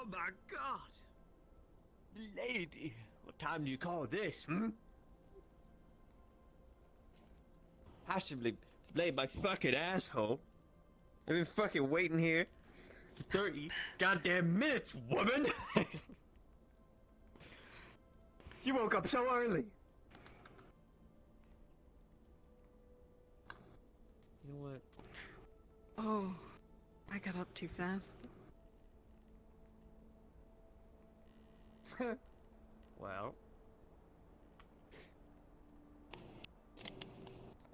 Oh my god! Lady, what time do you call this, hmm? Possibly blade my fucking asshole. I've been fucking waiting here for 30 goddamn minutes, woman! You woke up so early! You know what? Oh, I got up too fast. Well,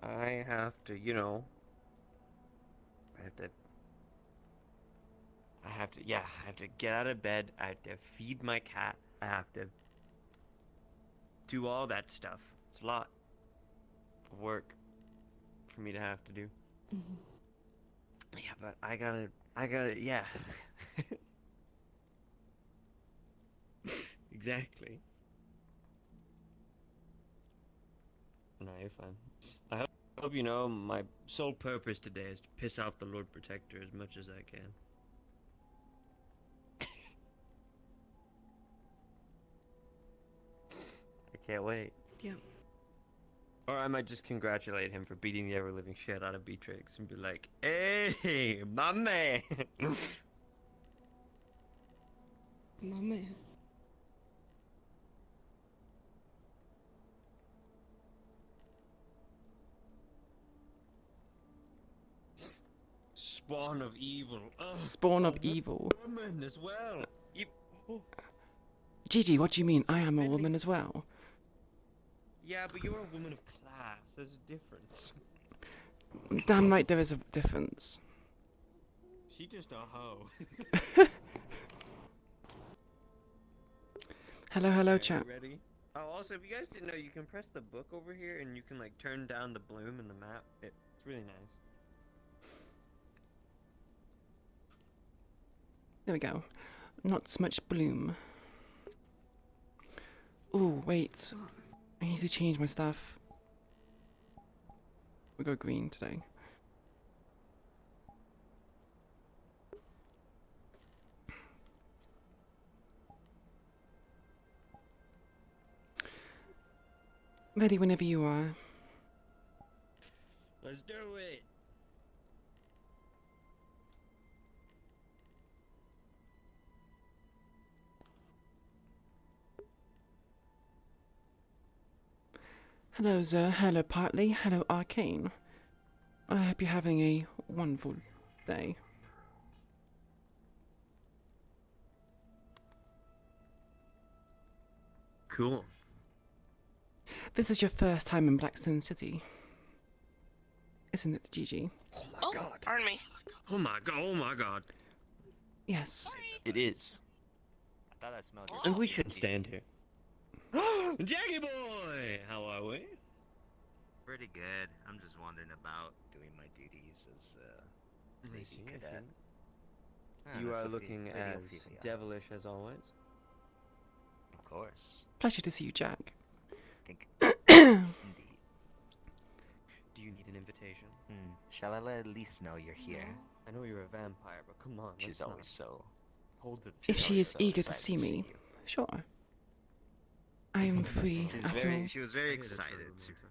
I have to, you know, I have to get out of bed, I have to feed my cat, I have to do all that stuff. It's a lot of work for me to have to do. Mm-hmm. Yeah, but I gotta, yeah. Exactly. No, you're fine. I hope you know my sole purpose today is to piss off the Lord Protector as much as I can. I can't wait. Yeah. Or I might just congratulate him for beating the ever-living shit out of Beatrix and be like, "Hey, my man!" My man. Spawn of evil. Ugh. Spawn of evil. Woman as well. Gigi, what do you mean? I am a woman as well. Yeah, but you're a woman of class. There's a difference. Damn right there is a difference. She just a hoe. Hello, hello, Are chat. you ready? Oh, also, if you guys didn't know, you can press the book over here and you can like turn down the bloom in the map. It's really nice. There we go. Not so much bloom. Ooh, wait. I need to change my stuff. We go green today. Ready whenever you are. Let's do it. Hello, Zer. Hello, Partly. Hello, Arcane. I hope you're having a wonderful day. Cool. This is your first time in Blackstone City, isn't it, Gigi? Oh my Oh, god. pardon me. Oh my god. Oh my god. Yes. It is. I thought I smelled Oh. your And we shouldn't stand here. Jackie boy! How are we? Pretty good. I'm just wandering about doing my duties as Navy cadet. Ah, You that's are Ophelia- looking Lady as Ophelia. devilish as always. Of course. Pleasure to see you, Jack. Indeed. Do you need an invitation? Shall I let Elise know you're here? I know you're a vampire, but come on. She's let's not always so. hold the. If she is so eager to excited see me, you. sure. I am free She's after all. She was very I hear that story excited all to. the time.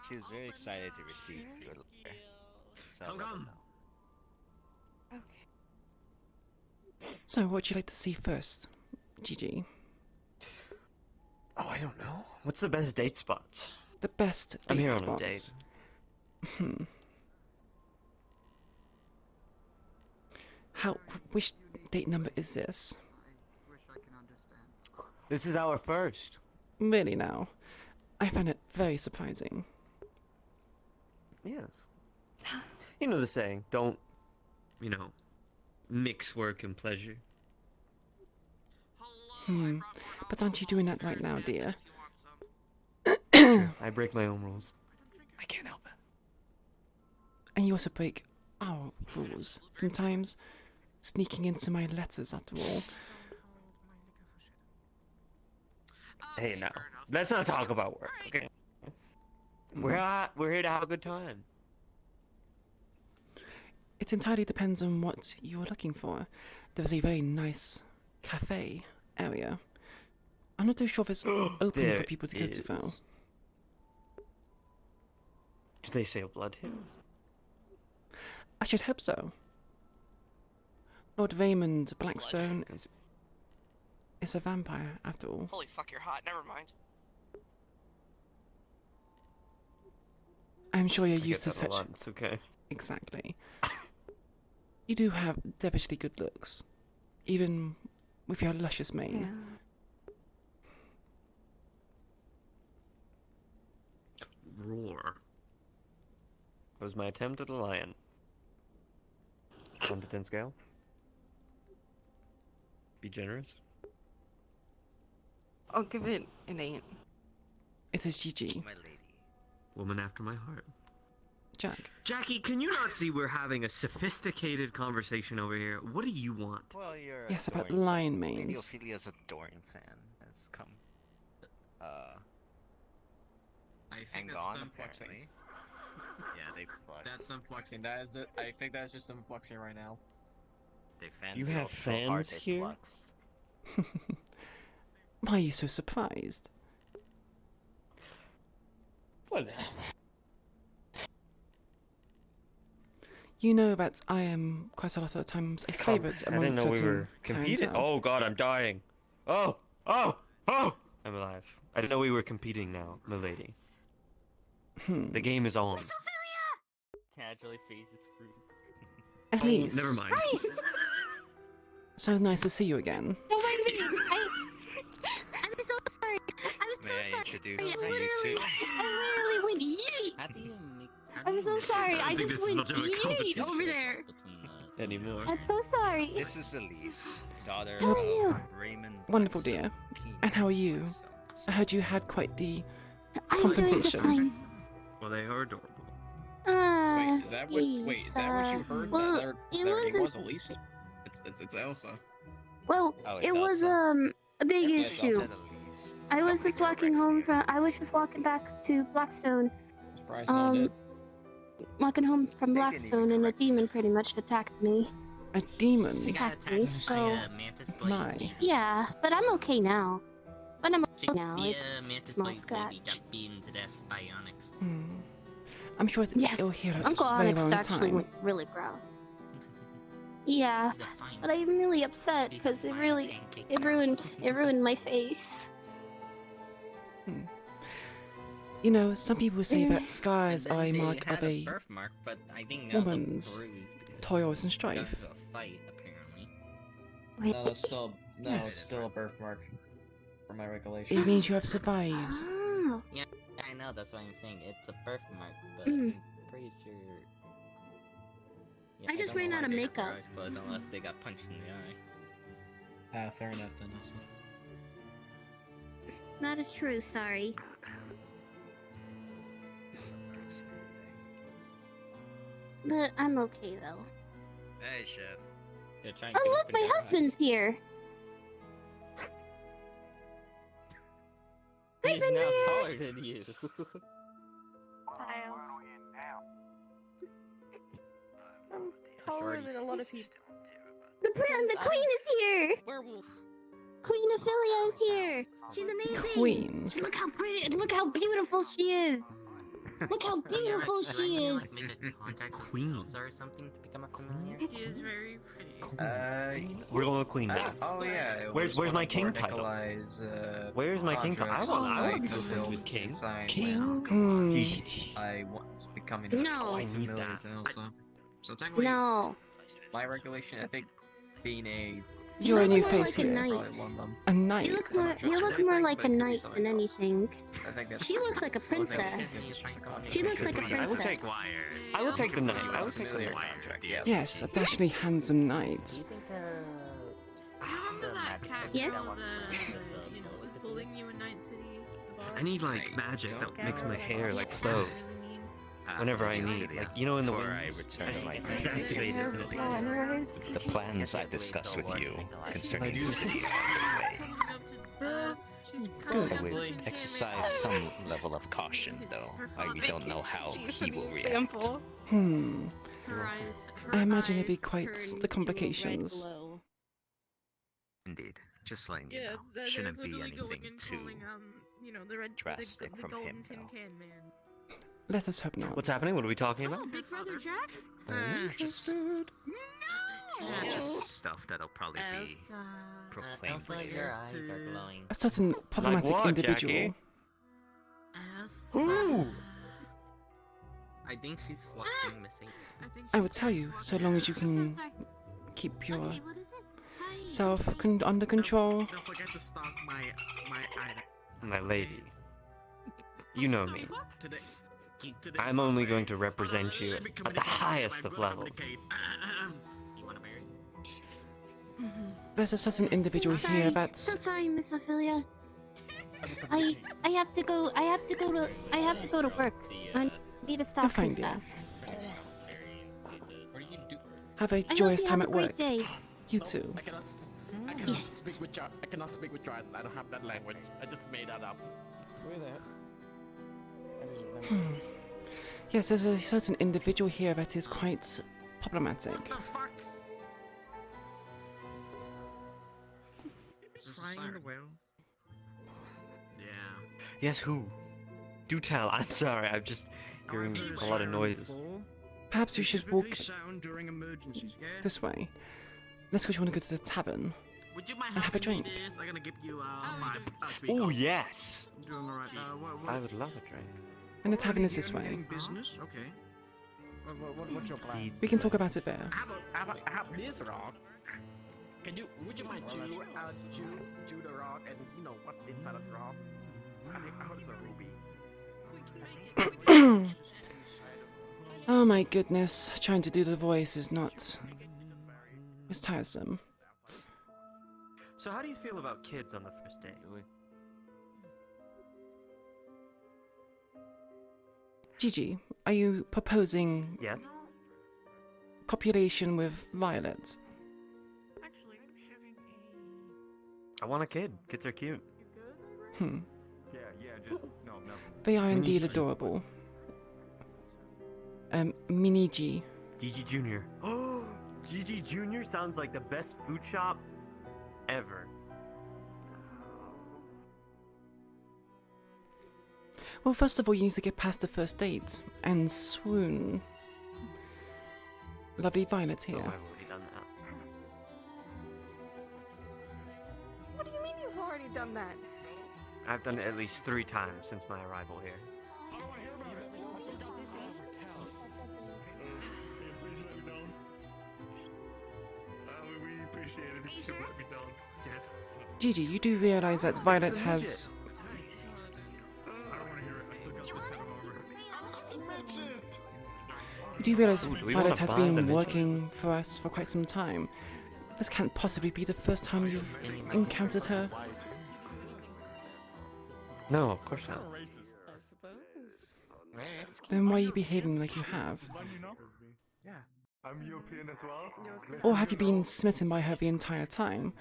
She was very excited to receive your letter. So I'll let her Come. know. Okay. So, what would you like to see first, Gigi? Oh, I don't know. What's the best date spot? The best I'm date here on a spots. date. Which date number is this? This is our first. Really now? I find it very surprising. Yes. You know the saying, don't, mix work and pleasure. But aren't you doing that right now, dear? I break my own rules. I can't help it. And you also break our rules. From times, sneaking into my letters after all. Hey, now, let's not talk about work, okay? We're here to have a good time. It entirely depends on what you're looking for. There's a very nice cafe area. I'm not too sure if it's open for There people to go to though. is. Did they say a blood hill? I should hope so. Lord Raymond Blackstone is a vampire, after all. Holy fuck, you're hot. Never mind. I'm sure you're I used get to that a such. lot, it's okay. Exactly. You do have devilishly good looks, even with your luscious mane. Yeah. Roar. That was my attempt at a lion. 1 to 10 scale. Be generous. I'll give it an 8. It is GG. My lady. Woman after my heart. Jack. Jackie, can you not see we're having a sophisticated conversation over here? What do you want? Well, you're Yes, a about Dorian lion fan. Lady manes. Ophelia's a Dorian fan. Has come. I think And that's gone, them flexing. apparently. Yeah, they flexed. That's them flexing. That is it. I think that's just them flexing right now. They fan You feel have so hard fans they here? flexed. Why are you so surprised? Whatever. You know that I am quite a lot of times a favourite I among didn't know we certain were competing. clientele. Oh god, I'm dying. Oh! Oh! Oh! I'm alive. I didn't know we were competing now, milady. The game is on. Casually phases fruit. At least. Never mind. So nice to see you again. Don't mind me. I'm so sorry. I'm so May I sorry. introduce I you literally, two? I literally went yeet. How do you make? I'm so sorry. I I think just this is went much of a yeet competition. over there. Anymore. I'm so sorry. This is Elise, daughter How are you? of Raymond. Wonderful, Blackstone, dear. King And how are you? Blackstone. I heard you had quite the I'm doing just confrontation. fine. Well, they are adorable. Wait, is that what? Wait, is that what you yes, heard? well, that it there already was was Elisa. It's Elsa. Well, Oh, it's it was Elsa. a big Yeah, it's issue. Elsa. Elise. I was Don't just think you're walking Rex home here. from. I was just walking back to Blackstone. Surprised no one did. Walking home from They didn't even Blackstone, and a correct me. demon pretty much attacked me. a demon. She got Attacked me, attacked by so- a mantis blade. My. baby. Yeah, but I'm okay now. But I'm She, okay now. the It's mantis small blade baby scratch. got beaten to death by Onyx. Hmm. I'm sure Yes, it'll heal at Uncle a very Onyx long actually time. went really proud. Yeah, He's a fine but I'm really upset he's a because it fine really pancake it ruined my face. You know, some people say that And scars then are a they mark had of a birthmark, but I think now woman's the bruise because toils and they got strife. into a fight apparently. No, that's still Yes. it's still a birthmark, from my recollection. It means you have survived. Oh, I know, that's what I'm saying. It's a birthmark, but Mm. I'm pretty sure. I just don't know ran why out of they have their makeup. eyes closed unless they got punched in the eye. Fair enough then, Elsa. that is true. Sorry. But I'm okay though. Hey, chef. They're trying to Oh look, open my their eye. husband's here. Hi, He's now Fenrir. taller than you. I'm taller than a lot of people. The queen is here. Werewolf. Queen Ophelia is here. She's amazing. Queen. Look how pretty. Look how beautiful she is. Look how beautiful Should I she maybe, is. like, make a contract with Queen. Elsa or something to become a familiar? She is very pretty. We're going with Queen now. Oh yeah. it Where's- was where's one my of king Lord title? Nikolai's, Where's my king title? contracts I want to I go for fulfilled his king. and signed King? Hmm. Gee, when I was becoming No. I need familiar that. to Elsa. So technically, No. my recollection, I think, being a You're a new More face like a here. knight. probably one of them. A knight. You look more like a knight than anything. I think that's. She looks like a princess. She looks like a I will princess. take. I will take the knight. I will take the Familiar knight. contract, yes. Yes, a dashingly handsome knight. Do you think Remember that cat Yes. girl that was bullying you in Night City? at the bar? I need like magic that Cat makes girl my that hair was like really flow. mean. Whenever I need, like, you know, in the Before wind. I return to my Deactivate Hair it. planners. The plans I discussed with you concerning do. the city of Fairway. She's Good. I would exercise some level of caution, though. We don't know how he will react. Example. Hmm. Her eyes. I imagine it'd be eyes quite turn the to a red complications. glow. Indeed. Just letting you Yeah, know. they're Shouldn't be literally anything going and too. calling, the red, drastic the from golden him, tin though. can man. Let us hope not. What's happening? What are we talking about? Oh, Big Brother Jax? Just No! just stuff that'll probably be proclaimed Elsa, later. your eyes are glowing. A certain problematic what, individual. Jackie? Ooh! I think she's fucking missing. I would tell you, so long as you can Sorry. keep Okay, what is it? Hi. yourself Hi. under control. Don't forget to stock my item. My lady. You know me. Today. I'm only going to represent you at the highest of levels. You wanna marry? There's a certain individual Sorry, here that's so sorry, Miss Ophelia. I have to go to work. I need to stop fine, some dear. stuff. What do you do? have a I hope joyous you time have at a great work. day. You too. I cannot Yes. speak with child. I cannot speak with child. I don't have that language. I just made that up. Yes, there's a certain individual here that is quite problematic. What the fuck? It's just a Flying in the siren. well. Yeah. Yes, who? Do tell. I'm sorry. I'm just hearing a lot of noises. Perhaps you should walk Sound during emergencies. Yeah. this way. Let's go. You want to go to the tavern? Would you mind and have a helping me drink. this? I'm gonna give you 5. Oh yes. Doing alright. I would love a drink. And the tavern is this way. Business. Okay. What's your plan? We can talk about it there. I have this rock. Would you mind chew the rock and you know what's inside of the rock? I think it's a ruby. Oh my goodness, trying to do the voice is not... It's tiresome. So how do you feel about kids on the first date? Gigi, are you proposing Yes. copulation with Violet? Actually, I'm having I want a kid. Kids are cute. Hmm. Yeah, just no. They are indeed Miniji. adorable. Miniji. Gigi Jr. Oh, Gigi Jr. sounds like the best food shop ever. Well, first of all, you need to get past the first date and swoon. Lovely Violet Oh, here. I've already done that. What do you mean you've already done that? I've done it at least 3 times since my arrival here. We appreciate it if you could let me down. Yes. Gigi, you do realize that Violet has... I don't want to hear it. I still got the set over. You do realize Ooh, do we Violet wanna has buy the been midget? working for us for quite some time. This can't possibly be the first time you've encountered her. No, of course not. I suppose. Then why are you behaving like you have? Yeah, I'm European as well. Or have you been smitten by her the entire time?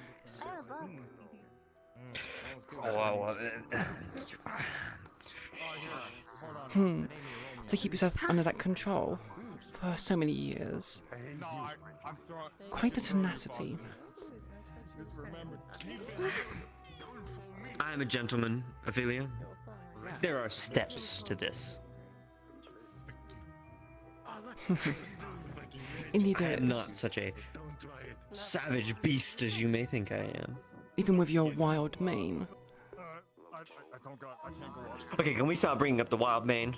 To keep yourself under that control for so many years. Quite a tenacity. I'm a gentleman, Ophelia. There are steps to this. Indeed I there am is. not such a savage beast as you may think I am. Even with your wild mane. Okay, can we stop bringing up the wild mane?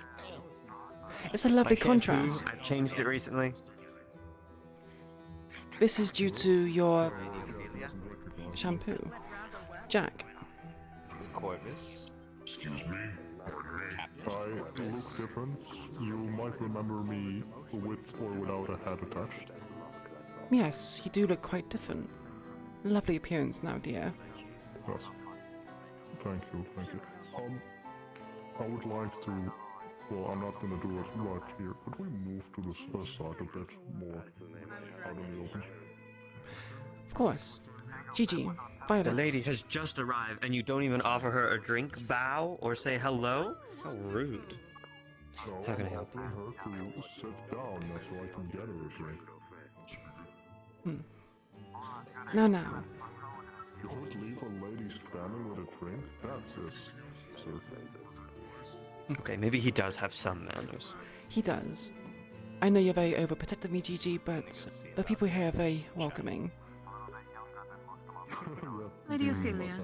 It's a lovely My shampoo, contrast. I've changed it recently. This is due to your shampoo. Jack. This is Corvus. Excuse me. I look different. You might remember me with or without a head attached. Yes, you do look quite different. Lovely appearance now, dear. Yes. Thank you, thank you. I would like to. Well, I'm not gonna do it right here, but we move to the side a bit more out in the open. Of course. Gigi, Violet. The lady has just arrived and you don't even offer her a drink, bow, or say hello? How rude. So How can I I'm help you? offering her to sit down so I can get her a drink. Now. You would leave a lady standing with a drink? That's it, sir. Okay, maybe he does have some manners. He does. I know you're very overprotective of me, Gigi, but the people here are very welcoming. Lady Ophelia.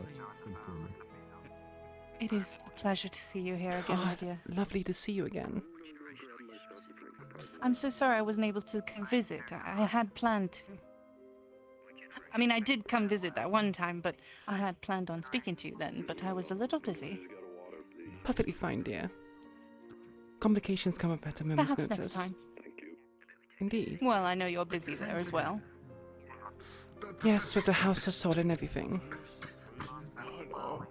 It is a pleasure to see you here again, my dear. Lovely to see you again. I'm so sorry I wasn't able to come visit. I had planned to. I mean, I did come visit that one time, but I had planned on speaking to you then, but I was a little busy. Perfectly fine, dear. Complications come up at a moment's Perhaps notice. next time. Indeed. Well, I know you're busy there as well. Yes, with the house is sold and everything.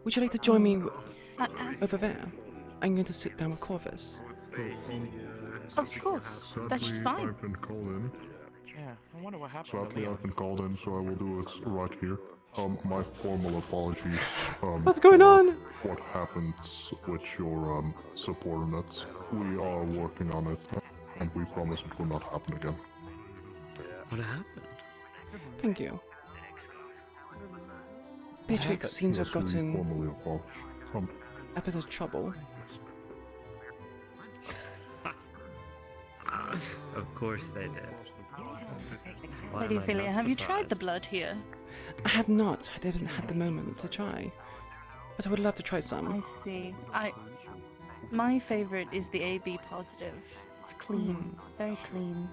Would you like to join me over there? I'm going to sit down with Corvus. Of course, that's fine. I've been called in. Yeah, I wonder what happened. Sadly, I've been called in, so I will do it right here. My formal apologies. What's going on? What happened with your subordinates? We are working on it, and we promise it will not happen again. What happened? Thank you. Beatrix seems to have gotten Formally apologize. a bit of trouble. Of course they did. Why Lady am I Ophelia, not have you tried surprised? the blood here? I have not. I haven't had the moment to try. But I would love to try I some. see. My favorite is the AB positive. It's clean, very clean.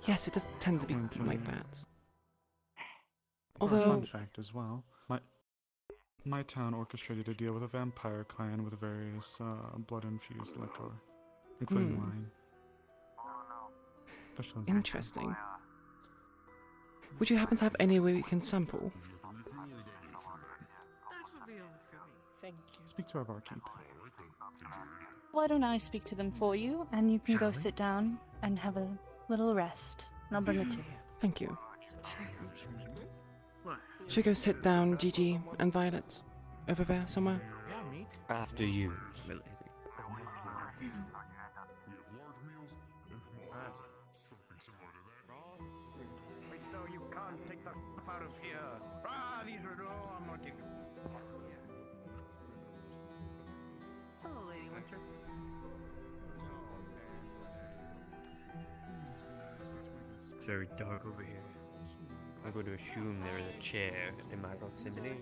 Yes, it does tend to be like that. For a Although, fun fact as well, my town orchestrated a deal with a vampire clan with various blood-infused liquor, including wine. Special interesting. Would you happen to have any way we can sample? Thank you. Speak to our barkeep. Why don't I speak to them for you, and you can go sit down and have a little rest, and I'll bring it to you. Thank you. Should we go sit down, Gigi and Violet? Over there somewhere? After you, milady. No, you can't take the out of here. These are I'm not kidding. Hello, Lady Winter. It's very dark over here. I'm going to assume there is a chair in my proximity.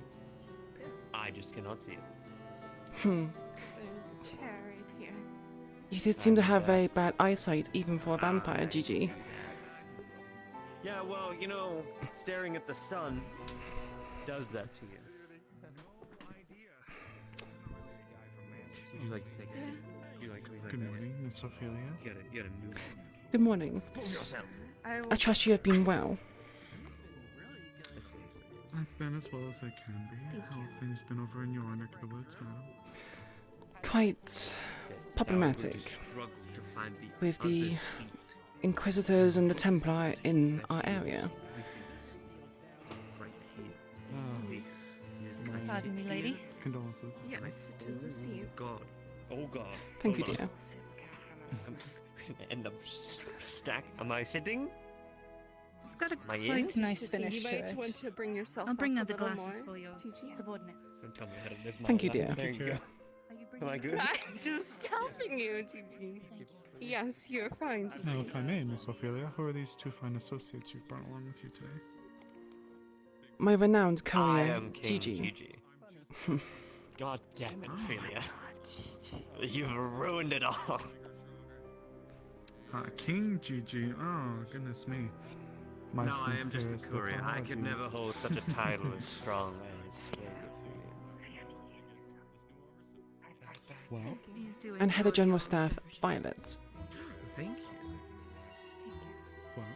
I just cannot see it. There's a chair right here. You did seem to have very bad eyesight, even for a vampire, Gigi. Yeah, well, you know, staring at the sun does that to you. Would you like to take a seat? Good morning, Miss Ophelia. You got a new one. Good morning. Pull yourself. I trust you have been well. I've been as well as I can be. How have things been over in your neck of the woods, madam? Quite problematic. Struggle to find With the other seat. Inquisitors and the Templar in our area. This is a seat right here. This is my- kind of Pardon me, seat lady. here. Condolences. Yes, it is a seat. God. Oh God. Thank you, Hold on. dear. I'm gonna end up stack. Am I sitting? It's got a My quite ears? Nice sitting. finish You to might it. want to bring yourself I'll bring up a other little glasses more. for your Gigi. subordinates. Don't tell me how to live my Thank you, life. dear. There you go. Are you Am I good? I'm just helping you, Gigi. Yes, you're fine, Gigi. Now, if I may, Miss Ophelia, who are these two fine associates you've brought along with you today? My renowned I courier, am King Gigi. Gigi. God damn it, Ophelia. You've ruined it all. King Gigi. Oh, goodness me. My No, I am just sincerest the courier. I could never apologies. hold such a title as strong as Well, He's doing And Head of General Staff, Violet. Thank you. well,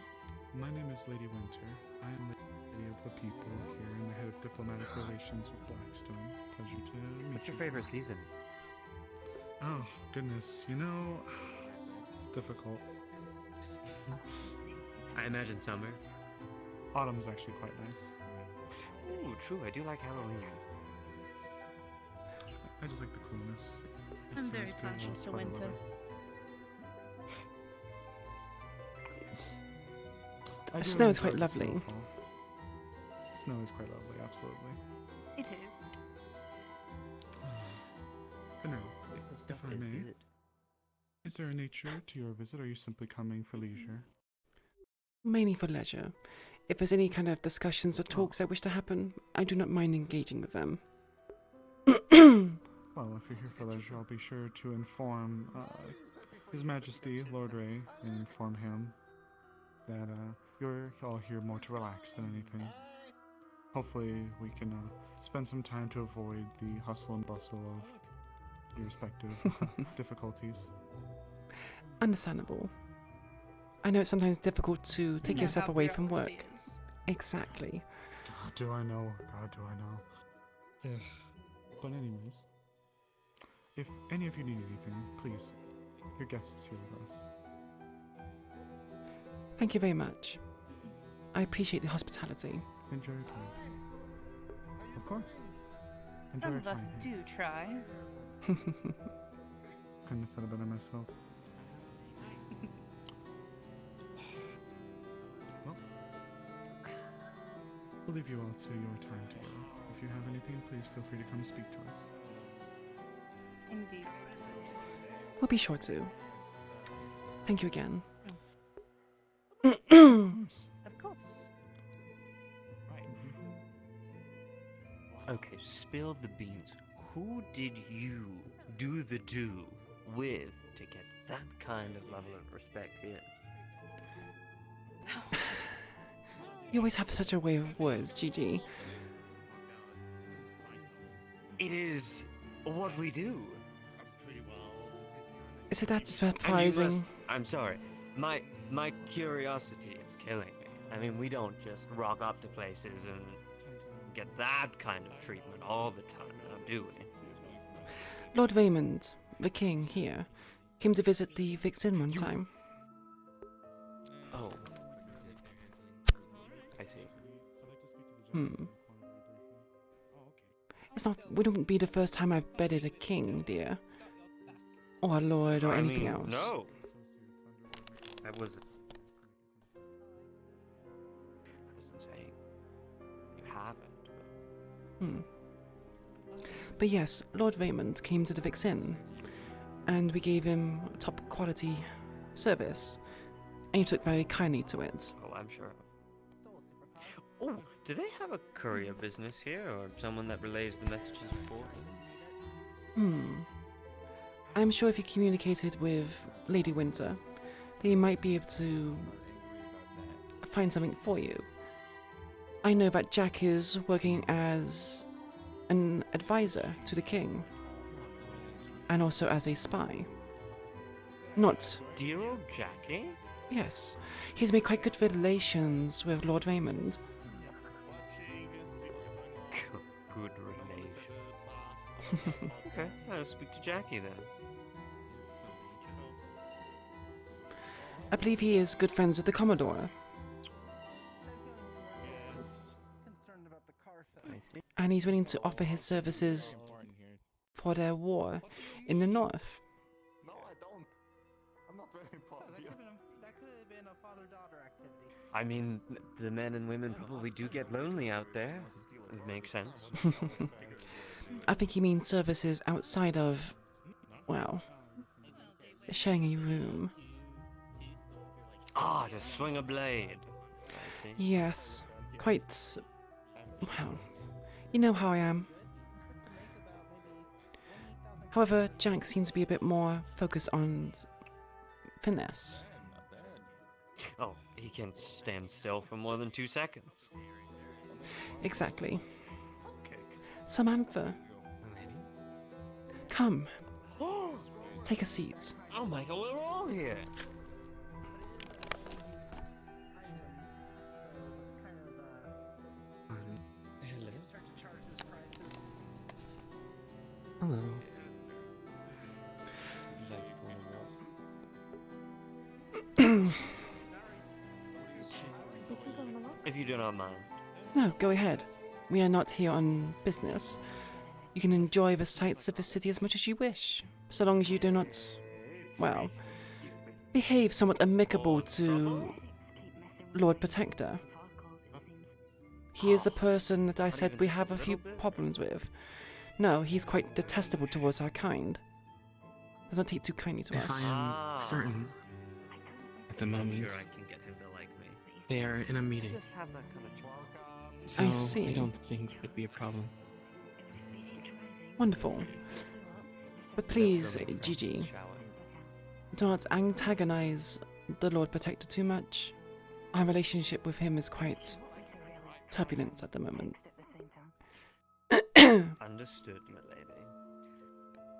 my name is Lady Winter. I am the lady of the people here and the head of diplomatic relations with Blackstone. Pleasure to meet What's your you. favorite season? Oh, goodness. You know, it's difficult. I imagine summer. Autumn's actually quite nice. Ooh, true. I do like Halloween. I just like the coolness. I'm It's very good partial little to spider winter. weather. I The do snow is enjoy quite the lovely. snowfall. snow is quite lovely, absolutely. It is. But no, The if stuff I is may, good. is there a nature to your visit, or are you simply coming for leisure? Mainly for leisure. If there's any kind of discussions or talks that wish to happen, I do not mind engaging with them. Well, if you're here for leisure, I'll be sure to inform His Majesty, Lord Ray, and inform him that you're all here more to relax than anything. Hopefully, we can spend some time to avoid the hustle and bustle of your respective difficulties. Understandable. I know it's sometimes difficult to take know yourself how away from bureaucracy work. is. Exactly. God, do I know? God, do I know? But anyways, if any of you need anything, please, your guest is here with us. Thank you very much. I appreciate the hospitality. Enjoy your time. Of course. Enjoy Some your of time us here. do try. Couldn't have said it better myself. Well, we'll leave you all to your time together. If you have anything, please feel free to come speak to us. Indeed. We'll be sure to. Thank you again. Of course. Of course. Okay, spill the beans. Who did you do the do with to get that kind of level of respect here? You always have such a way of words, Gigi. It is what we do. Is it that And you surprising? must- I'm sorry. My curiosity is killing me. I mean, we don't just rock up to places and get that kind of treatment all the time, now, do we? Lord Raymond, the king here, came to visit the Vix Inn one time. Oh. I see. It's not. Wouldn't be the first time I've bedded a king, dear, or a lord, or I anything mean, else. No. I wasn't saying you haven't. But yes, Lord Raymond came to the Vix Inn, and we gave him top quality service, and he took very kindly to it. Oh, I'm sure. Oh, do they have a courier business here, or someone that relays the messages for them? I'm sure if you communicated with Lady Winter, they might be able to find something for you. I know that Jack is working as an advisor to the king, and also as a spy. Not. Dear old Jackie? Yes, he's made quite good relations with Lord Raymond. Good relation. Okay, I'll speak to Jackie then. I believe he is good friends with the Commodore, I see. and he's willing to offer his services for their war in the north. No, I don't. I'm not very popular. That could have been a father-daughter activity. I mean, the men and women probably do get lonely out there. It makes sense. I think he means services outside of, well, sharing a room. Ah, to swing a blade. I see. Yes, quite. Well, you know how I am. However, Jack seems to be a bit more focused on finesse. Oh, he can stand still for more than 2 seconds. Exactly. Samantha, Lady? come. Take a seat. Oh my god, we're all here! Hello. Hello. Would you like to go on a walk? If you do not mind. No, go ahead. We are not here on business. You can enjoy the sights of the city as much as you wish, so long as you do not, well, behave somewhat amicable to Lord Protector. He is the person that I Not said even we just a have a few little bit? problems with. No, he's quite detestable towards our kind. Does not take too kindly to If us. I am certain, at the I'm moment, sure I can get him to like me. they are in a meeting, Just have that kind of charm. so I see. I don't think it'd be a problem. Wonderful. But please, Gigi, do not antagonize the Lord Protector too much. Our relationship with him is quite turbulent at the moment. Understood, my lady.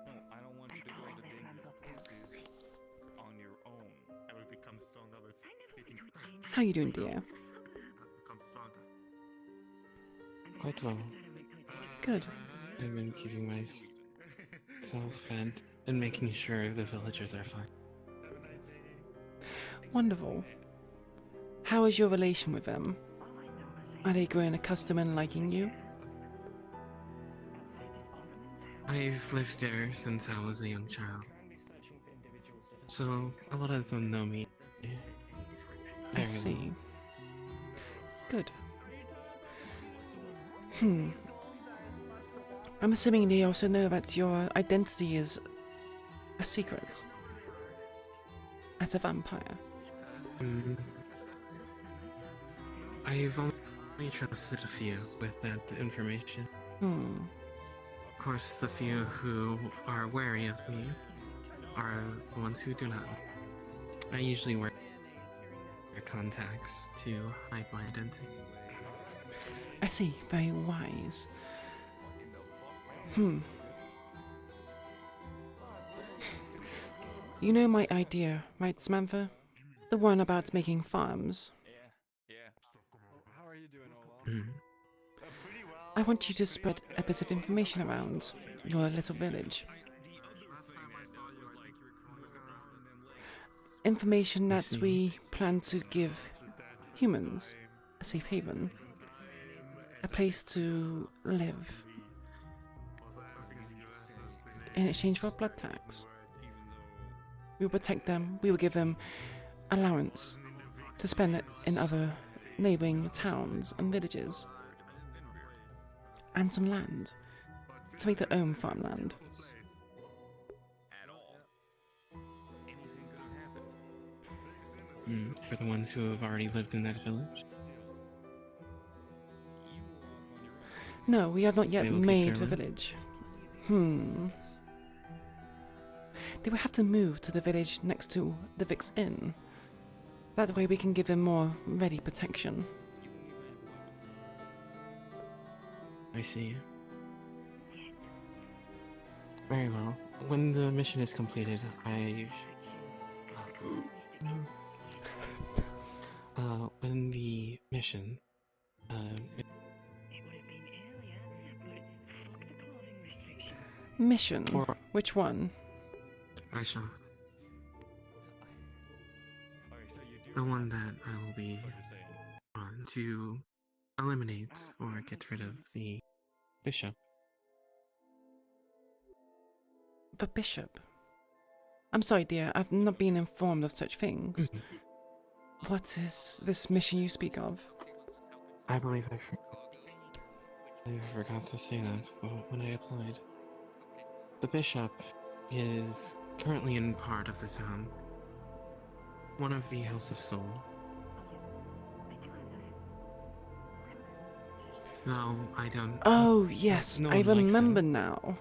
No, I don't want you to go into dangerous places on your own. I will become stronger with hitting. How you doing, dear? Become stronger. Quite well. Good. I've been keeping myself fed and making sure the villagers are fine. Wonderful. How is your relation with them? Are they growing accustomed and liking you? I've lived there since I was a young child, so a lot of them know me. I very see. well. Good. I'm assuming they also know that your identity is a secret. As a vampire. I've only trusted a few with that information. Of course, the few who are wary of me are the ones who do not. I usually wear contacts to hide my identity. I see. Very wise. You know my idea, right, Samantha? The one about making farms. How are you doing, Ola? I want you to spread a bit of information around your little village. Information that we plan to give humans a safe haven, a place to live, in exchange for a blood tax. We will protect them, we will give them allowance to spend it in other neighbouring towns and villages, and some land to make their own farmland. For the ones who have already lived in that village? No, we have not yet They will keep made their the land? village. They will have to move to the village next to the Vix Inn. That way we can give them more ready protection. I see. Very well. When the mission is completed, when the mission, Mission? For- Which one? I shall. The one that I will be on to eliminate or get rid of the bishop. The bishop? I'm sorry, dear, I've not been informed of such things. What is this mission you speak of? I believe I forgot to say that when I applied. The bishop is currently in part of the town. One of the House of Soul. Though I don't... Oh, yes, no I one likes him. remember now.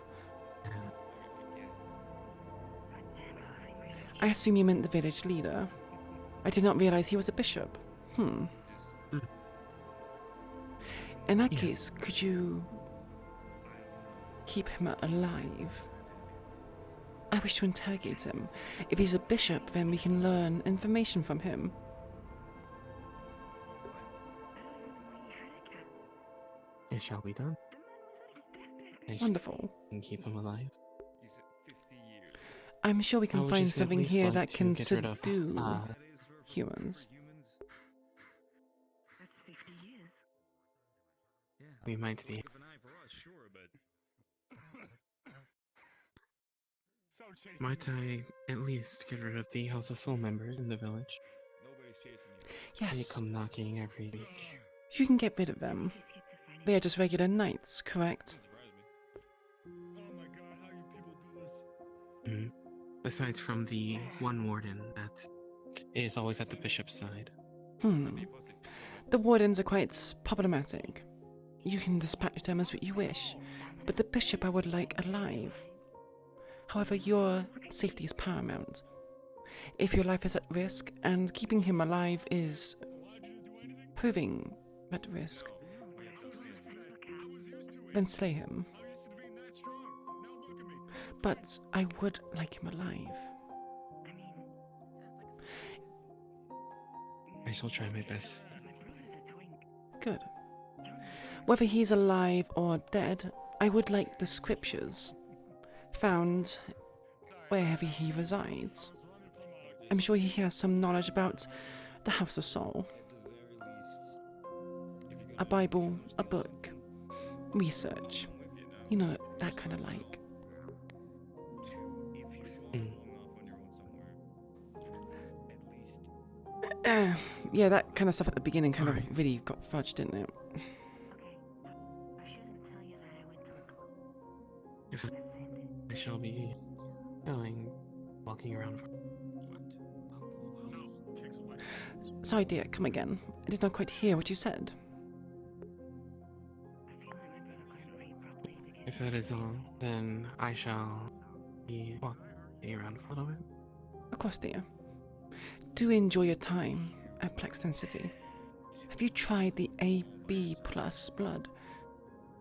I assume you meant the village leader. I did not realize he was a bishop. In that case, could you keep him alive? I wish to interrogate him. If he's a bishop, then we can learn information from him. It shall be done. Wonderful. And keep him alive. I'm sure we I can would find just at something least here like that to can get rid of, subdue humans. We might be. Might I at least get rid of the House of Soul members in the village? Yes. They come knocking every week. You can get rid of them. they are just regular knights, correct? Besides from the one warden that is always at the bishop's side. The wardens are quite problematic. You can dispatch them as you wish, but the bishop I would like alive. However, your safety is paramount. If your life is at risk, and keeping him alive is proving at risk, then slay him. But I would like him alive. I shall try my best. Good. Whether he's alive or dead, I would like the scriptures found wherever he resides. I'm sure he has some knowledge about the House of Saul. A Bible, a book, research. You know, that kind of like. Yeah, that kind of stuff at the beginning kind of really got fudged, didn't it? If I shall be walking around. Sorry, dear, come again. I did not quite hear what you said. If that is all, then I shall be walking around a little bit. Of course, dear. Do enjoy your time at Plexton City. Have you tried the AB plus blood?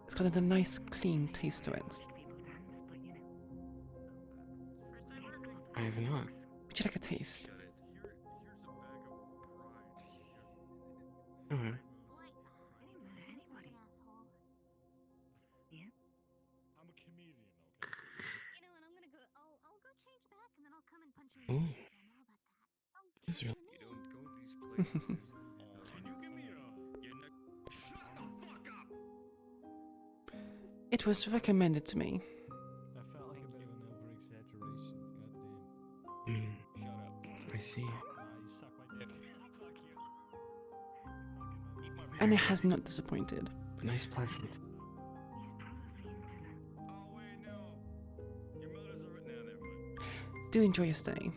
It's got a nice, clean taste to it. I have not. Would you like a taste? Okay. Oh. This is really... You don't go to these places. Can you give me shut the fuck up! It was recommended to me. That felt like a bit of an over-exaggeration. Goddamn. Shut up. I see. You suck my dick. Fuck you. And it has not disappointed. Nice pleasant. Do enjoy your stay.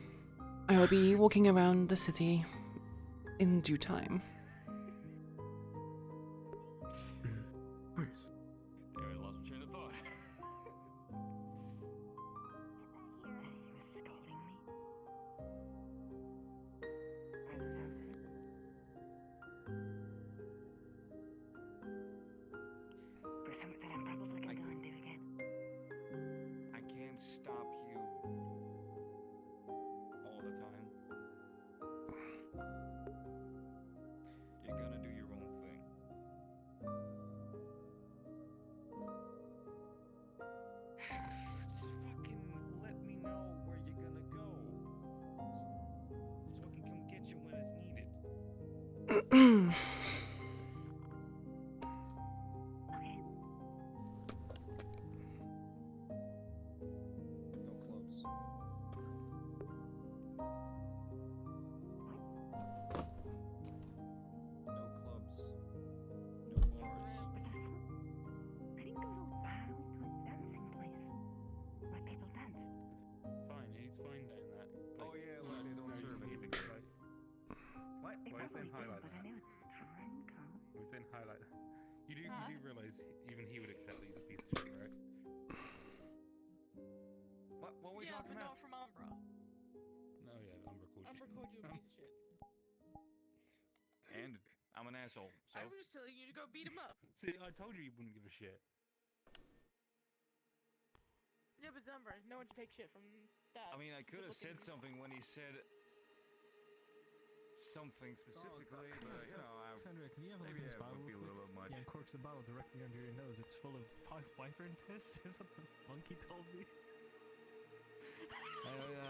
I will be walking around the city in due time. Of course. Yeah, I lost my train of thought. I can't stop you all the time. You're gonna do your own thing. Just fucking let me know where you're gonna go. So I can come get you when it's needed. No clubs. No clubs. No bars. Fine, he's fine doing that. Oh yeah, like they don't serve anything, right? What? Why are you saying highlight that? Why are you saying highlight that? You do realize even he would accept that he's a piece of shit, right? What were we talking about? Not from Umbra. No, yeah, Umbra called Umbra you. called you a piece of shit. And I'm an asshole, so. I was just telling you to go beat him up. See, I told you wouldn't give a shit. Yeah, but Umbra, no one should take shit from that. I mean, I could have said something when he said something specifically, but you know, Sandra, can you have a look maybe at this that bottle would be a real little quick? bit much. Yeah, corks a bottle directly under your nose. It's full of wyvern piss. Is what the monkey told me.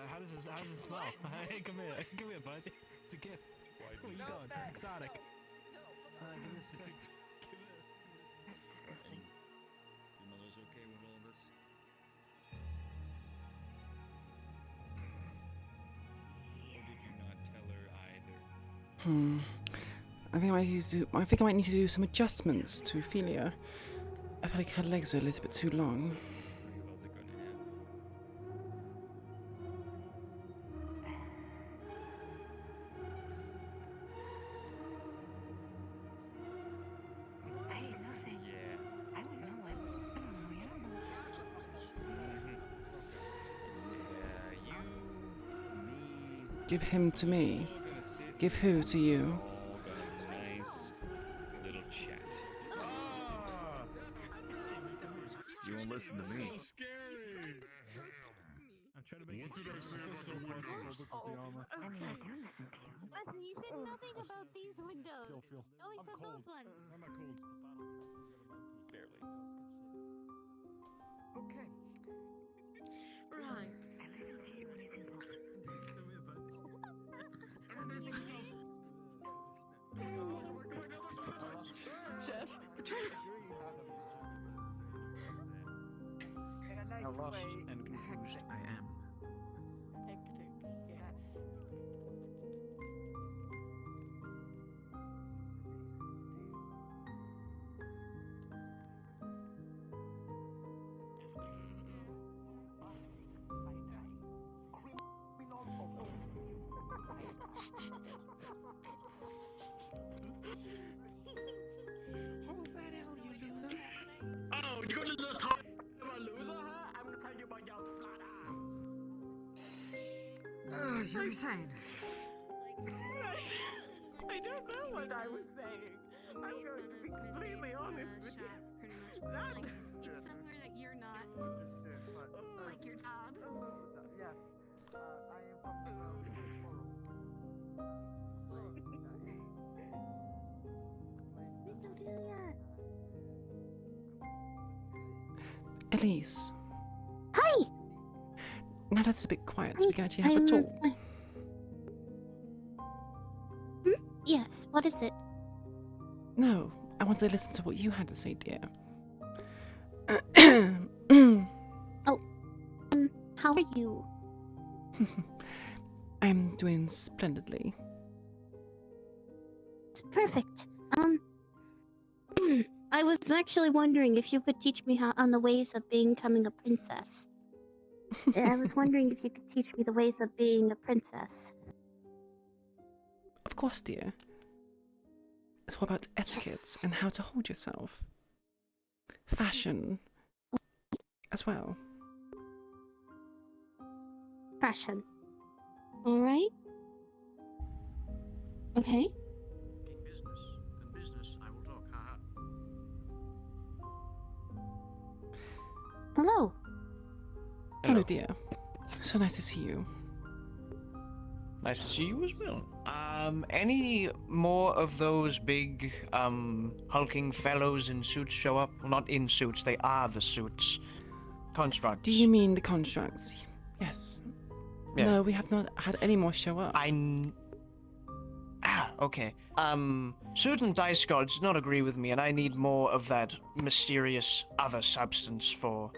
How does it smell? Hey, come here, bud. It's a gift. Where you going? It's exotic. Give me a stick. Your mother's okay with all this? Or did you not tell her either? I think I might need to do some adjustments to Ophelia. I feel like her legs are a little bit too long. Give him to me. Give who to you? Nice little chat. You won't listen to me. I'm trying to make What did I say about the windows? Look at the armor. Listen, you said nothing about these windows. Still feel. Only for those ones. I'm not cold. Barely. Okay. Right. Chef. How lost and confused I am. Hectic. Yes. Hold that L, you loser. Oh, you're gonna talk about a loser, huh? I'm gonna tell you about your flat ass. You were saying? I don't know what I was saying. I'm going to be completely honest with you. Like, it's somewhere that you're not. Like your dad. Yes. I am from the realm of Miss Ophelia. Elise. Hi! Now that's a bit quiet, so we can actually have a talk. Yes, what is it? No, I wanted to listen to what you had to say, dear. How are you? I'm doing splendidly. It's perfect. I was actually wondering if you could teach me how on the ways of becoming a princess. I was wondering if you could teach me the ways of being a princess. Of course, dear. It's all about etiquette and how to hold yourself. Fashion as well. Fashion. Alright. Okay. In business, I will talk. Haha. Hello. Hello, dear. So nice to see you. Nice to see you as well. Any more of those big, hulking fellows in suits show up? Well, not in suits, they are the suits. Constructs. Do you mean the constructs? Yes. Yeah. No, we have not had any more show up. Okay. Certain dice gods do not agree with me, and I need more of that mysterious other substance for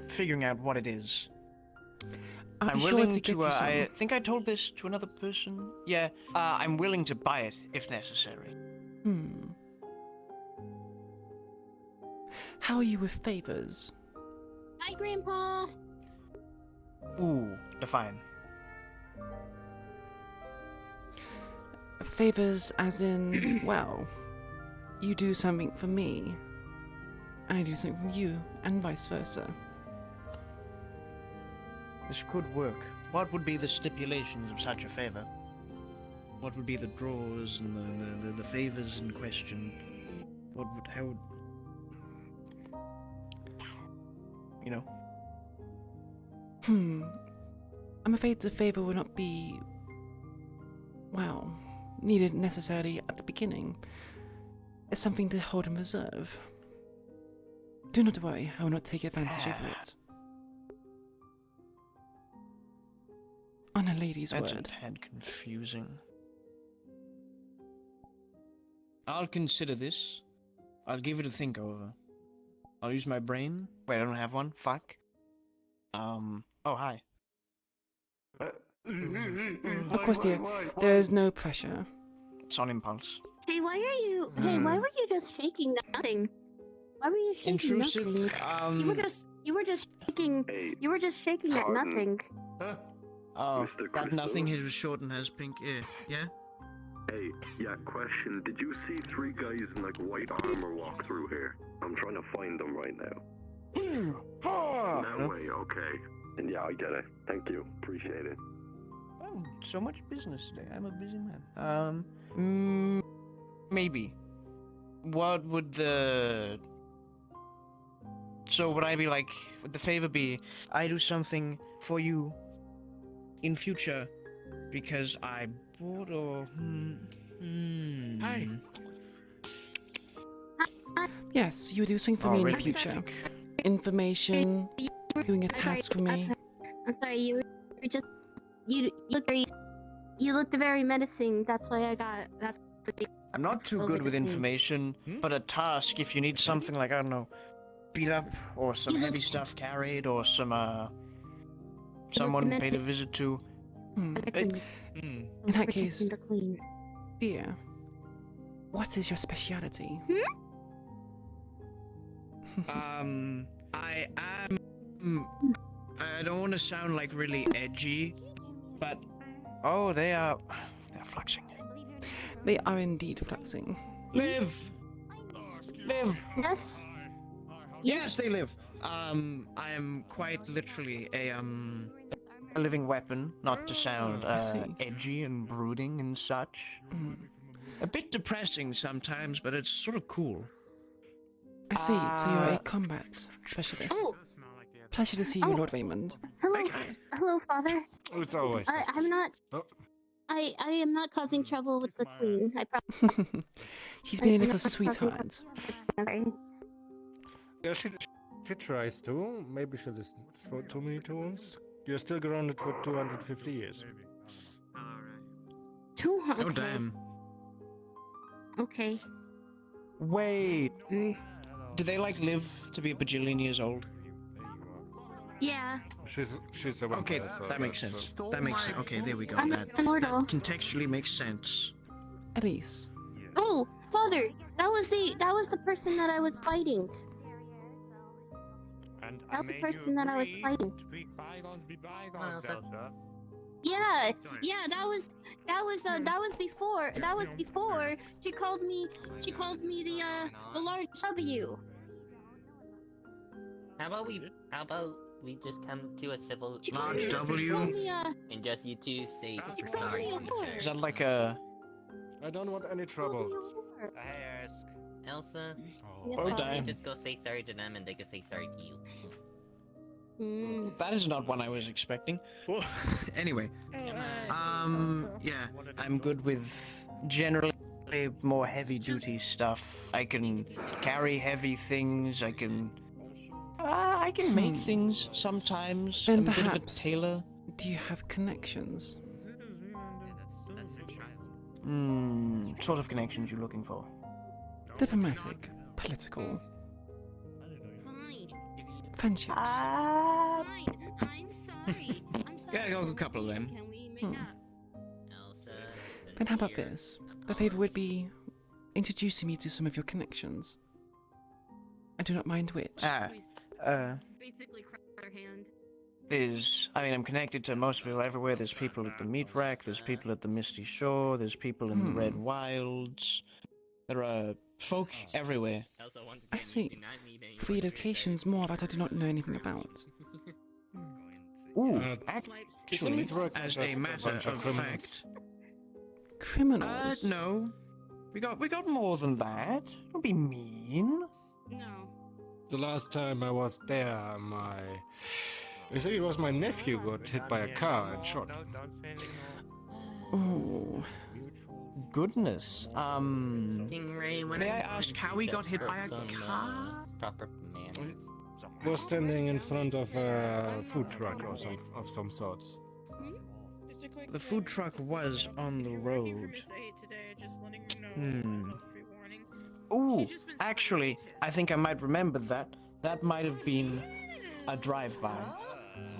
figuring out what it is. I'm willing to, I think I told this to another person. Yeah, I'm willing to buy it if necessary. How are you with favors? Hi, Grandpa. Ooh, define. Favors as in, well, you do something for me, and I do something for you, and vice versa. This could work. What would be the stipulations of such a favor? What would be the draws and the favors in question? How would... You know? I'm afraid the favor will not be, well, needed necessarily at the beginning. It's something to hold in reserve. Do not worry, I will not take advantage of it. On a lady's word. That's a tad confusing. I'll consider this. I'll give it a think over. I'll use my brain. Wait, I don't have one? Fuck. Oh, hi. Of course, dear, there is no pressure. It's on impulse. Hey, why are you? Hey, why were you just shaking nothing? Why were you shaking Intrusive. nothing? You were just shaking. You were just shaking at nothing. Oh, that nothing. He was short and has pink ear. Yeah. Hey, yeah, question. Did you see 3 guys in like white armor walk through here? I'm trying to find them right now. That way, okay. And yeah, I get it. Thank you. Appreciate it. Oh, so much business today. I'm a busy man. Maybe. What would the... So would I be like, would the favor be, I do something for you in future because I bought or... Hi. Yes, you do something for me in the future. Information, doing a task for me. I'm sorry, you were just you looked very menacing. That's why I got. That's. I'm not too good with information, but a task, if you need something like, I don't know, beat up, or some heavy stuff carried, or some, someone paid a visit to. In that case, dear, what is your speciality? I am... I don't want to sound like really edgy, but... Oh, they're fluxing. They are indeed fluxing. Live! Live! Yes? Yes, they live! I am quite literally a living weapon, not to sound, edgy and brooding and such. A bit depressing sometimes, but it's sort of cool. I see, so you're a combat specialist. Oh. Pleasure to see you, Lord Raymond. Hello, Father. It's always. I'm not. I am not causing trouble with the queen. I promise. She's been a little sweetheart. Yeah, she tries to. Maybe she listens for too many tones. You're still grounded for 250 years. 200. Oh damn. Okay. Wait. Do they like live to be a bajillion years old? Yeah. She's a okay, vampire, so that makes sense. That makes sense. Okay, there we go. I'm That immortal. contextually makes sense. Elise. Oh, Father, that was the person that I was fighting. That was the person that I was fighting. Yeah, that was before she called me the large W. How about we just come to a civil Large W. and just you two say called sorry me to a each whore. other. Is that like a... I don't want any trouble. Hey, Ask. Elsa, Oh, damn. just go say sorry to them and they can say sorry to you. That is not one I was expecting. Anyway, yeah, I'm good with generally more heavy duty stuff. I can carry heavy things. I can make things sometimes. Then I'm a bit of a perhaps, tailor. do you have connections? That's your child. Sort of connections you looking for? Diplomatic, political, friendships. Fine. I'm sorry. Yeah, I got a couple of them. Can we make up? Then how about this? The favor would be introducing me to some of your connections. I do not mind which. Basically, crack their hand. I'm connected to most people everywhere. There's people at the meat rack, there's people at the Misty Shore, there's people in the Red Wilds. There are folk everywhere. I see. 3 locations more that I do not know anything about. Ooh, actually, as a matter of fact... Criminals? No. We got more than that. Don't be mean. No. The last time I was there, I think it was my nephew got hit by a car and shot. Oh. Goodness. Stingray, when May I ask how he got hit by a car? Proper manners. Was standing in front of a food truck or some sorts. The food truck was on the road. Ooh, actually, I think I might remember that. That might have been a drive-by.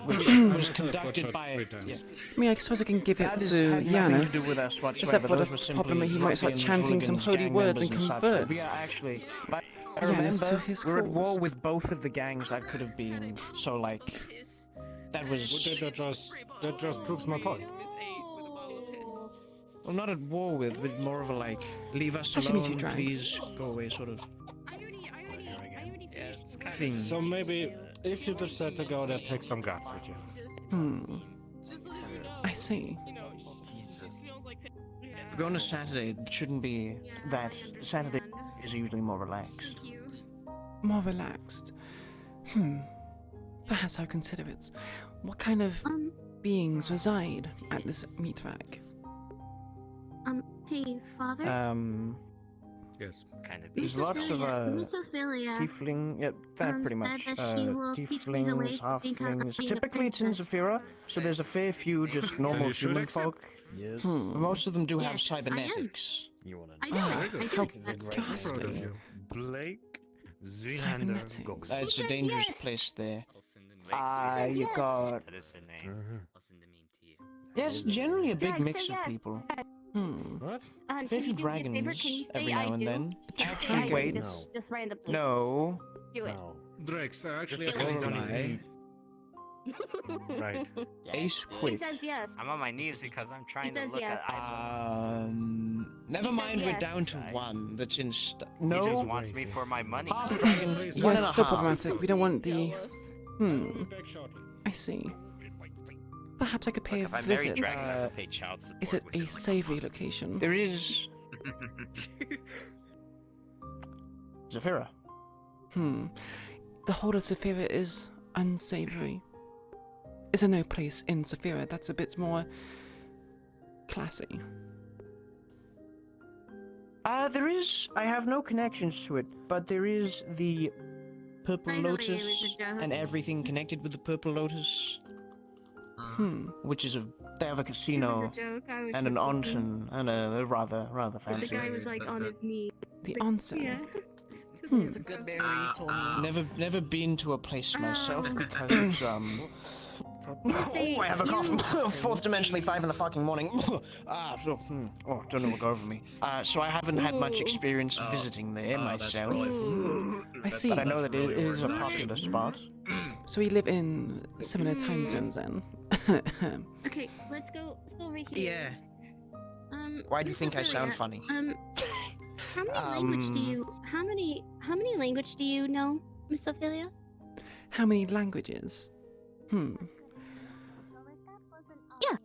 which I was just had a conducted foot by. shot 3 times. I mean, I suppose I can give it That is- to had nothing to do Giannis. with us whatsoever. Except for Those the were problem that simply he might start ruffians, chanting some hooligans, holy gang words and members such. convert. We are actually. But I Giannis remember to his we're at cause. war with both of the gangs that could have been. So like, that was. That just proves my point. Well, not at war with, but more of a like, leave us I should meet you, alone, Drags. please go away, sort of thing. So maybe if you decide to go, that takes some guts with you. I see. If we're going to Saturday, it shouldn't be that. Saturday is usually more relaxed. More relaxed. Perhaps I'll consider it. What kind of beings reside at this meatbag? Hey, Father? Yes. Kind of. There's lots of Miss Ophelia. tiefling, yeah, that pretty said much. that she will teach me the Tieflings, ways of being halflings. a Typically it's in princess. Zafira, so there's a fair few just normal you should human accept. folk. But most of them do have Yes, I am. cybernetics. I do accept. Ghastly. Blake, Cybernetics. It's a dangerous place there. Yes. You got. That is her name. Yeah, it's generally a big Drags, mix say of yes. people. What? Can Fair you few do me a favor? dragons Can you say every I now and do? then. Actually, I do, Wait. just randomly. No. Do it. Drax, actually, I Just don't lie. even. Right. Ace He quit. says yes. I'm on my knees because I'm trying to says look yes. at. Never He says mind, we're yes. down to one that's in He just No. wants me for my money. Half dragon. Yeah, One it's and a still half. problematic. We don't want the. Back shortly. I see. Perhaps I could pay If a I marry visit. Dragon, I have to pay child support. Is it within, a like, savoury location? There is. Zafira. The whole of Saphira is unsavory. Is there no place in Saphira that's a bit more classy? There is. I have no connections to it, but there is the Purple I believe Lotus it's a joke. and everything connected with the Purple Lotus, which is they have a It was casino a joke. I was and an just listening. onsen and a rather The fancy. guy was like on his knee. The Like, onsen. Yeah. He's a good berry, told me. Never been to a place myself because it's See, oh, I have a cough. you- Fourth dimensionally, 5 in the fucking morning. Don't know what go over me. So I haven't had much Ooh. experience visiting there myself. I see. But I know that it is a popular spot. So we live in similar time zones then. Okay, let's go over here. Yeah. Why do you Miss think I sound Ophelia, funny? How many language do you? How many language do you know, Miss Ophelia? How many languages? Yeah.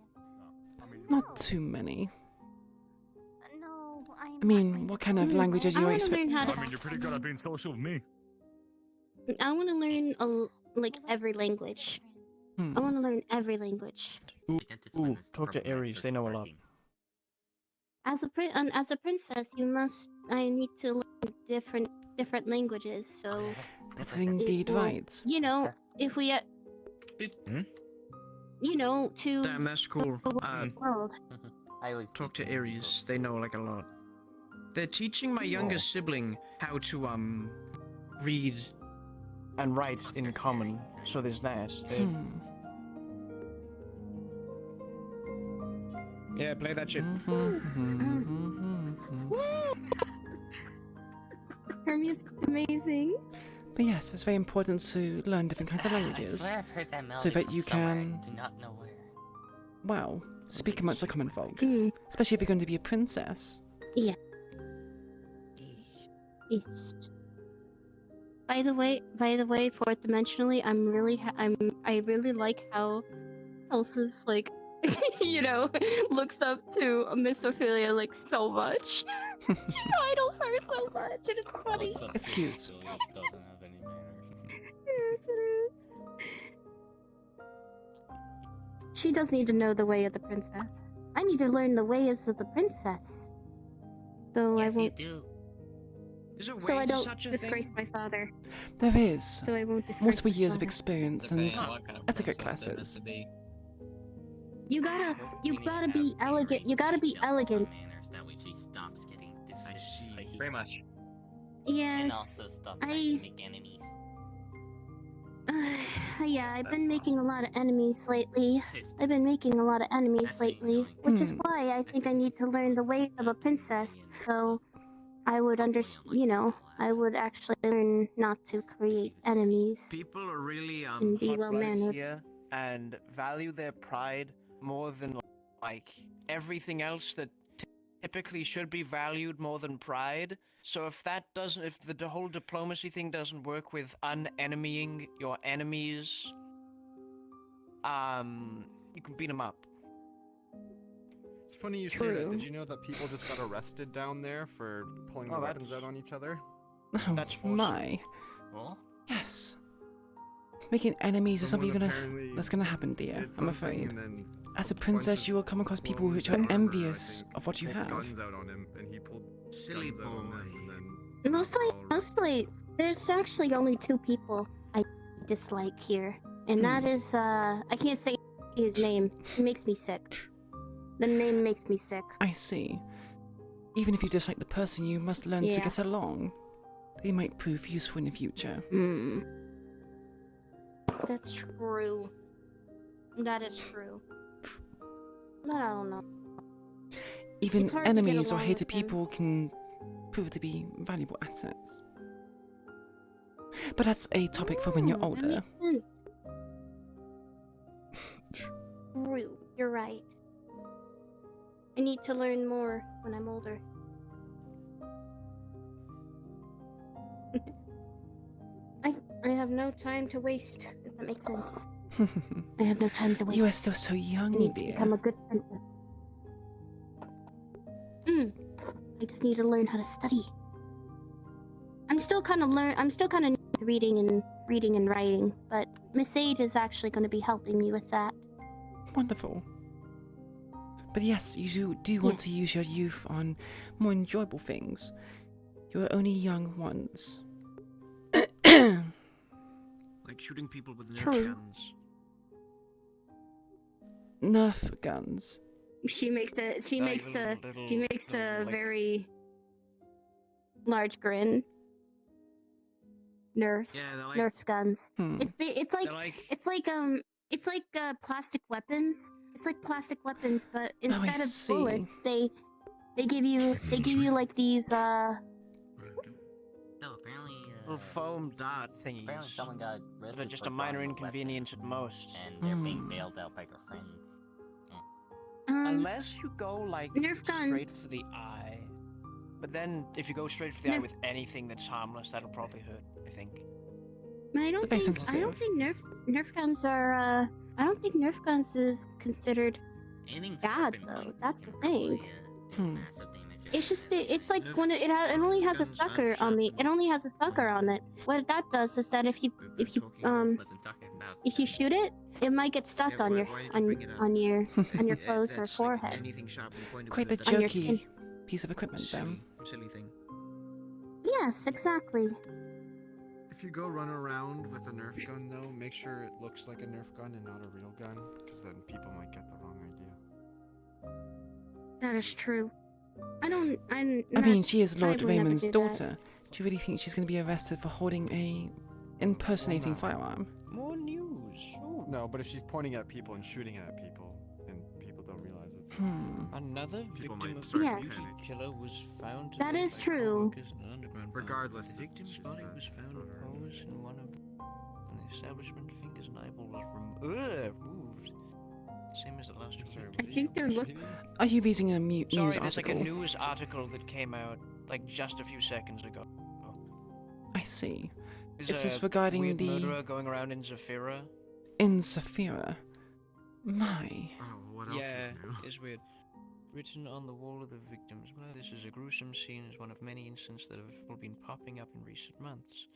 Not too many. No, I mean, what kind of languages I you wanna expect? learn how to- I mean, you're pretty good at being social with me. I want to learn like every language. I want to learn every language. Ooh, talk to Aries. They know a lot. As a princess, I need to learn different languages. So That's indeed it will- right. You know, if we, you know, to Damn, that's cool. the world. Talk to Aries. They know like a lot. They're teaching my younger sibling how to read and write in common. So there's that. Yeah, play that shit. Her music's amazing. But yes, it's very important to learn different kinds of languages, so that you can, I do not know where. well, speak amongst the common folk. Especially if you're going to be a princess. Yeah. Yes. By the way, fourth dimensionally, I really like how Elsa's like, you know, looks up to Miss Ophelia like so much. She idles her so much, and it's funny. It's cute. Doesn't have any manners. Yes, it is. She does need to know the way of the princess. I need to learn the ways of the princess. So I won't. So I don't disgrace my father. There is. So I won't disgrace Multiple my years of father. experience and etiquette classes. You gotta be elegant. You gotta be elegant. That way she stops getting defensive. Very much. And Yes. also stops I- trying to make enemies. Yeah, I've been making a lot of enemies lately. Which is why I think I need to learn the ways of a princess. So I would I would actually learn not to create enemies People are really and be hot well right mannered. here and value their pride more than like everything else that typically should be valued more than pride. So if the whole diplomacy thing doesn't work with unenemying your enemies, you can beat them up. It's funny you say that. Did you know that people just got arrested down there for pulling their weapons out on each other? Oh, That's awesome. my. Well? Yes. Making enemies is something Someone that's gonna happen, dear. did I'm something afraid. and then As a princess, you will come across people which are murderer, I envious think, of what you pulled have. guns out on him, and he pulled Silly guns out on them, and then Mostly, there's actually only two people I dislike here, and that is I can't say his name. It makes me sick. The name makes me sick. I see. Even if you dislike the person, you must learn to Yeah. get along. They might prove useful in the future. That's true. That is true. But I don't know. Even It's hard to get enemies or along hated with them. people can prove to be valuable assets. But that's a topic for when you're older. True. You're right. I need to learn more when I'm older. I have no time to waste, if that makes sense. I have no time to waste. You are still so I young, need to dear. become a good princess. I just need to learn how to study. I'm still kind of reading and writing, but Miss Aid is actually going to be helping me with that. Wonderful. But yes, you do want to use your youth on more enjoyable things. You are only young once. Like shooting people with Nerf True. guns. Nerf guns. She makes a like- very large grin. Nerf. Yeah, they're like- Nerf guns. Hmm. It's like plastic weapons. It's like plastic weapons, but I instead of see. bullets, they give you like these No, apparently, Little foam dart thingies. apparently someone got They're arrested just for a minor drawing inconvenience at most. and they're being bailed out by their friends. Unless you go like Nerf guns. straight for the eye. But then if you go straight for the eye with anything that's harmless, that'll probably hurt, I think. I don't Very think sensitive. Nerf guns are I don't think Nerf guns is considered Anything bad sharp and though. pointy That's the can thing. probably, do massive damage. It's just it's like when it only has a sucker on the it only has a sucker on it. What that does is that if you Wasn't talking about if you shoot it, it might get stuck Yeah, on why your did you on bring it up? on your on your Yeah, clothes or that's like forehead. anything sharp and pointed Quite the with it, that's skin. jokey piece of equipment, then. silly thing. Yes, exactly. if you go run around with a Nerf gun, though, make sure it looks like a Nerf gun and not a real gun, because then people might get the wrong idea. That is true. I mean, she is Lord I would never Raymond's do that. daughter. Do you really think she's going to be arrested for holding a impersonating firearm? More news. Ooh. No, but if she's pointing at people and shooting at people, and people don't realize it's Another People victim might of start a Yeah. beauty panic. killer was found That today is by true. co-workers in an underground bar. Regardless The if victim's she's body the was found daughter or posed in one of the establishment. Fingers and eyeball was removed. Same as the last one. I think they're look. Are you reading a news Sorry, there's article? like a news article that came out like just a few seconds ago. I see. There's Is this a regarding weird the murderer going around in Zafira? in Saphira? My. Oh, what else Yeah, is new? it's weird. Written on the wall of the victims. Well, this is a gruesome scene as one of many incidents that have all been popping up in recent months.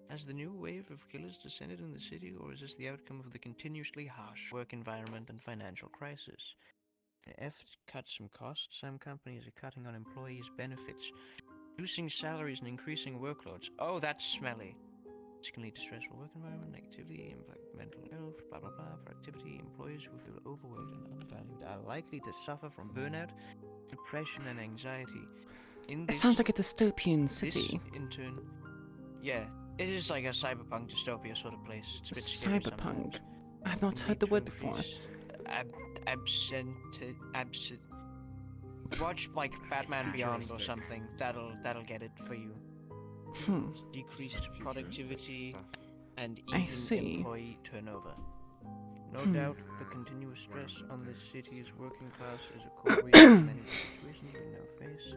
Has the new wave of killers descended in the city, or is this the outcome of the continuously harsh work environment and financial crisis? In an effort to cut some costs, some companies are cutting on employees' benefits, reducing salaries and increasing workloads. Oh, that's smelly. This can lead to stressful work environment, negativity, impact mental health, blah blah blah. For activity, employees who feel overweight and undervalued are likely to suffer from burnout, depression, and anxiety. In It this, sounds like a dystopian city. This, in turn, yeah, It is like a cyberpunk dystopia sort of place. It's a bit scary Cyberpunk? sometimes. I have not heard the word before. Absent. Watch like Batman Beyond or something. That'll get it for you. Decreased productivity and I even see. employee turnover. No doubt the continuous stress on this city's working class is a core reason for many situations we now face.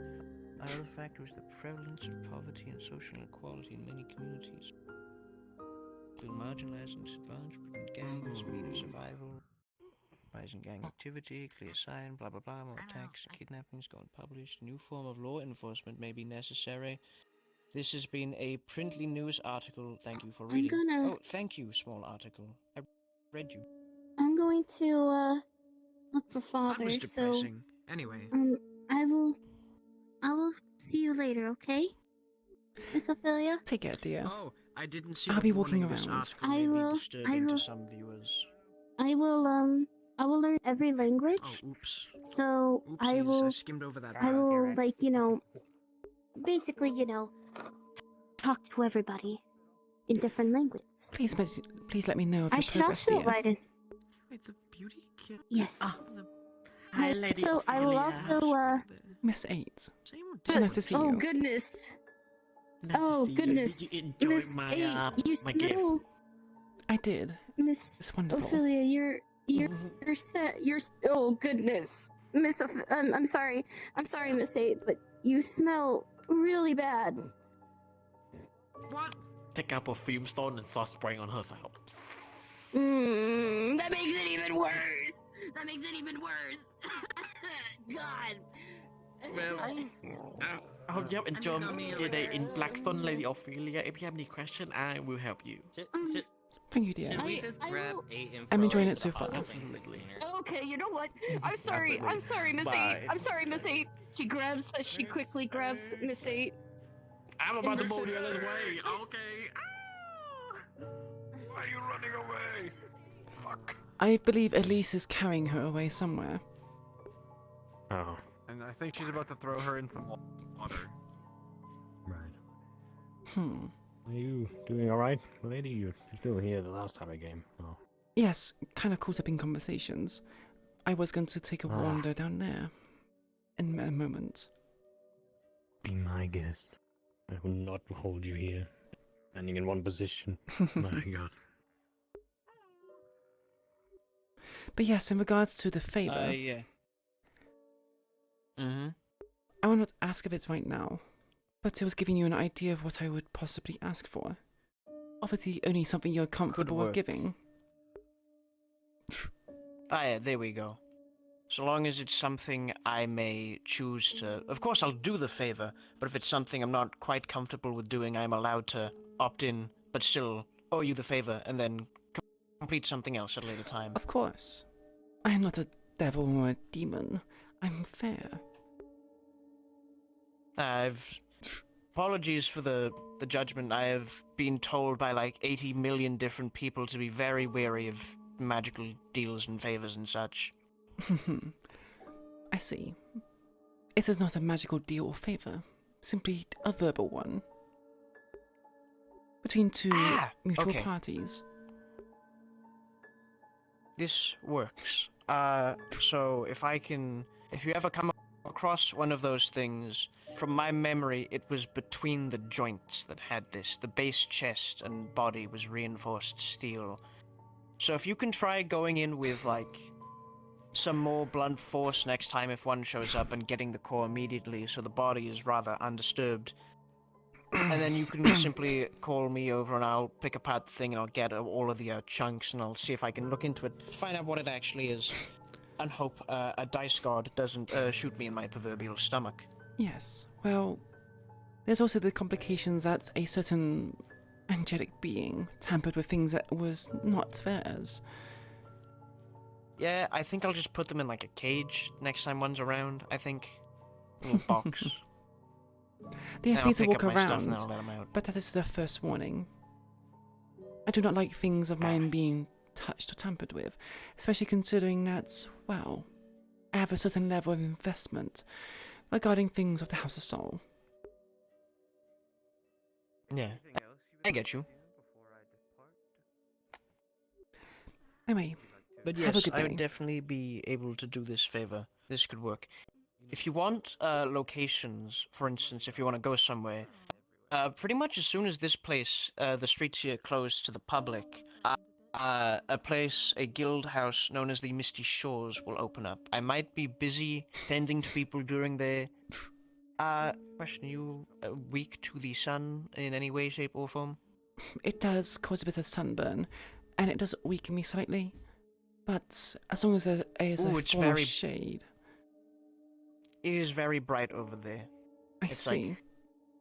Another factor is the prevalence of poverty and social inequality in many communities. Feel marginalized and disadvantaged within gangs, mean of survival, rising gang activity, clear sign, blah blah blah, more attacks, kidnappings go unpublished, new form of law enforcement may be necessary. This has been a Printly News article. Thank you for reading. gonna- Oh, thank you, small article. I read you. I'm going to look for father. was depressing. Anyway. I will see you later, okay? Miss Ophelia? Take care, dear. Oh, I didn't see. I'll the be walking warning this around. article I may be will- disturbing I will- to some viewers. I will learn every language. Oh, oops. So I Oopsies, will I skimmed over that. I will basically, talk to everybody in different languages. Please let me know of I your should progress, also dear. write it. Wait, the beauty kid. Yes. Hi, Lady So I will also Miss 8. Someone So nice to see you. goodness. Nice to Oh see you. goodness. Did you enjoy Miss my, 8, you my gift? smell. I did. Miss It's wonderful. Ophelia, you're set. Oh goodness, Miss. I'm sorry, Miss 8, but you smell really bad. What? Take up a fume stone and start spraying on herself. That makes it even worse. God. Well, I hope you have enjoyed your day in Blackstone, Lady Ophelia. If you have any question, I will help you. Thank you, dear. Should we just grab 8 and I'm throw enjoying into it so the hot far. things Absolutely. Okay, you know what? I'm sorry, Miss 8. Bye. I'm sorry, Miss 8. She quickly grabs Miss 8. I'm about to move the other way. Way, okay. Ah! Why are you running away? Fuck. I believe Elise is carrying her away somewhere. Oh. And I think she's about to throw her in some water. Right. Are you doing alright, lady? You're still here the last time I came. Oh. Yes, kind of caught up in conversations. I was going to take a Ah. wander down there in a moment. Be my guest. I will not hold you here, standing in one position. My God. But yes, in regards to the favor, Yeah. Mm-hmm. I will not ask of it right now, but it was giving you an idea of what I would possibly ask for. Obviously, only something you're comfortable with work. giving. Yeah, there we go. So long as it's something I may choose to... Of course, I'll do the favor, but if it's something I'm not quite comfortable with doing, I'm allowed to opt in, but still owe you the favor, and then complete something else at a later time. Of course. I am not a devil or a demon. I'm fair. Apologies for the judgment. I have been told by like 80 million different people to be very wary of magical deals and favors and such. I see. It is not a magical deal or favor, simply a verbal one. Between two mutual okay. parties. This works. So if you ever come across one of those things, from my memory, it was between the joints that had this. The base chest and body was reinforced steel. So if you can try going in with, like, some more blunt force next time if one shows up and getting the core immediately so the body is rather undisturbed. And then you can simply call me over and I'll pick apart the thing and I'll get all of the chunks and I'll see if I can look into it, find out what it actually is, and hope a dice god doesn't shoot me in my proverbial stomach. Yes, well, there's also the complications that a certain angelic being tampered with things that was not theirs. Yeah, I think I'll just put them in like a cage next time one's around, I think. A little box. They are And free I'll to pick walk up my stuff and around, I'll let 'em out. but that is their first warning. I do not like things of mine being touched or tampered with, especially considering that, well, I have a certain level of investment regarding things of the House of Soul. Yeah. I get you. Anyway, But have a yes, good I day. would definitely be able to do this favor. This could work. If you want locations, for instance, if you want to go somewhere, pretty much as soon as this place, the streets here closed to the public, a guild house known as the Misty Shores will open up. I might be busy tending to people during the... question, you weak to the sun in any way, shape, or form? It does cause a bit of sunburn, and it does weaken me slightly. But as long as there is Ooh, a it's form of very- shade, It is very bright over there. I see. Like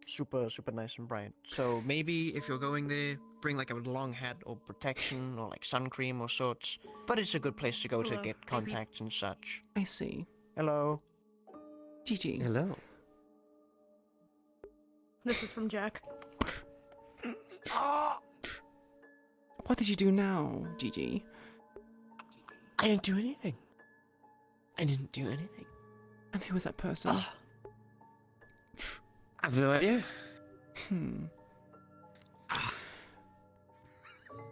super, super nice and bright. So maybe if you're going there, bring like a long hat or protection or like sun cream or sorts. But it's a good place to go to get contacts and such. I see. Hello. Gigi. Hello. This is from Jack. What did you do now, Gigi? I didn't do anything. I didn't do anything. And who was that person? I have no idea.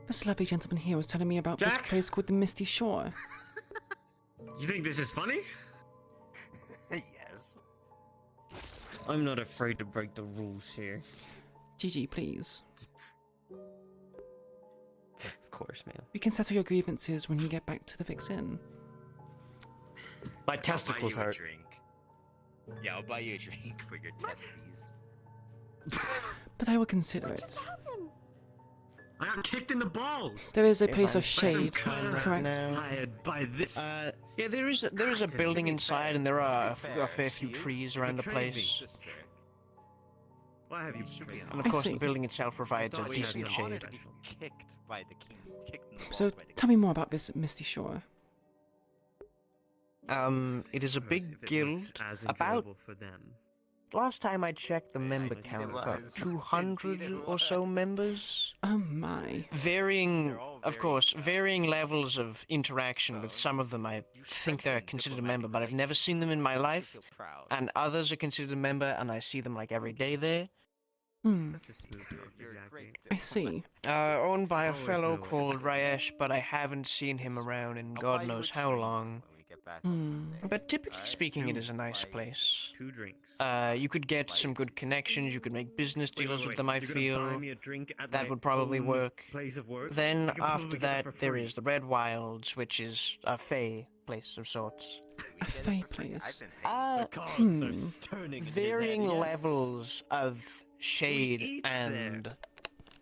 This lovely gentleman here was telling me about this Jack? place called the Misty Shore. You think this is funny? Yes. I'm not afraid to break the rules here. Gigi, please. Of course, man. We can settle your grievances when you get back to the Vix Inn. My I'll buy testicles you a hurt. drink. Yeah, I'll buy you a drink for your testes. But I will consider it. I got kicked in the balls. There is a If place I'm of shade, right correct? now. Hired by this. Yeah, there is a building inside, and there are a fair few trees around the place. Why have you? And of I course, see. the building itself provides a thought we had decent some shade. Kicked by the king. Kicked in the So balls by the tell me more about this Misty Shore. It is a If big it was guild. as About enjoyable for them. last time I checked the member Indeed count, it about was. 200 Indeed it or so members. Oh my. Varying, They're all of very, course, varying levels of interaction with some of them. I think they're considered a member, but I've never seen them in my life. And others are considered a member, and I see them like every day there. Such a smooth talker, Jackie. I see. Owned by a Always fellow know what called to do. Rayesh, but I haven't seen him around in I'll buy God you a knows how drink long. when we get back But typically Alright. speaking, it Two. is a nice place. 2 drinks. You could get some good connections, you could make business deals with them, I You're gonna buy feel. me a drink at That my would probably own work. Place of work? Then I could probably after get that, for there free. is the Red Wilds, which is a Fey place of sorts. A Fey place. The cards are Hmm. turning. in his Varying head, yes. levels of shade eat and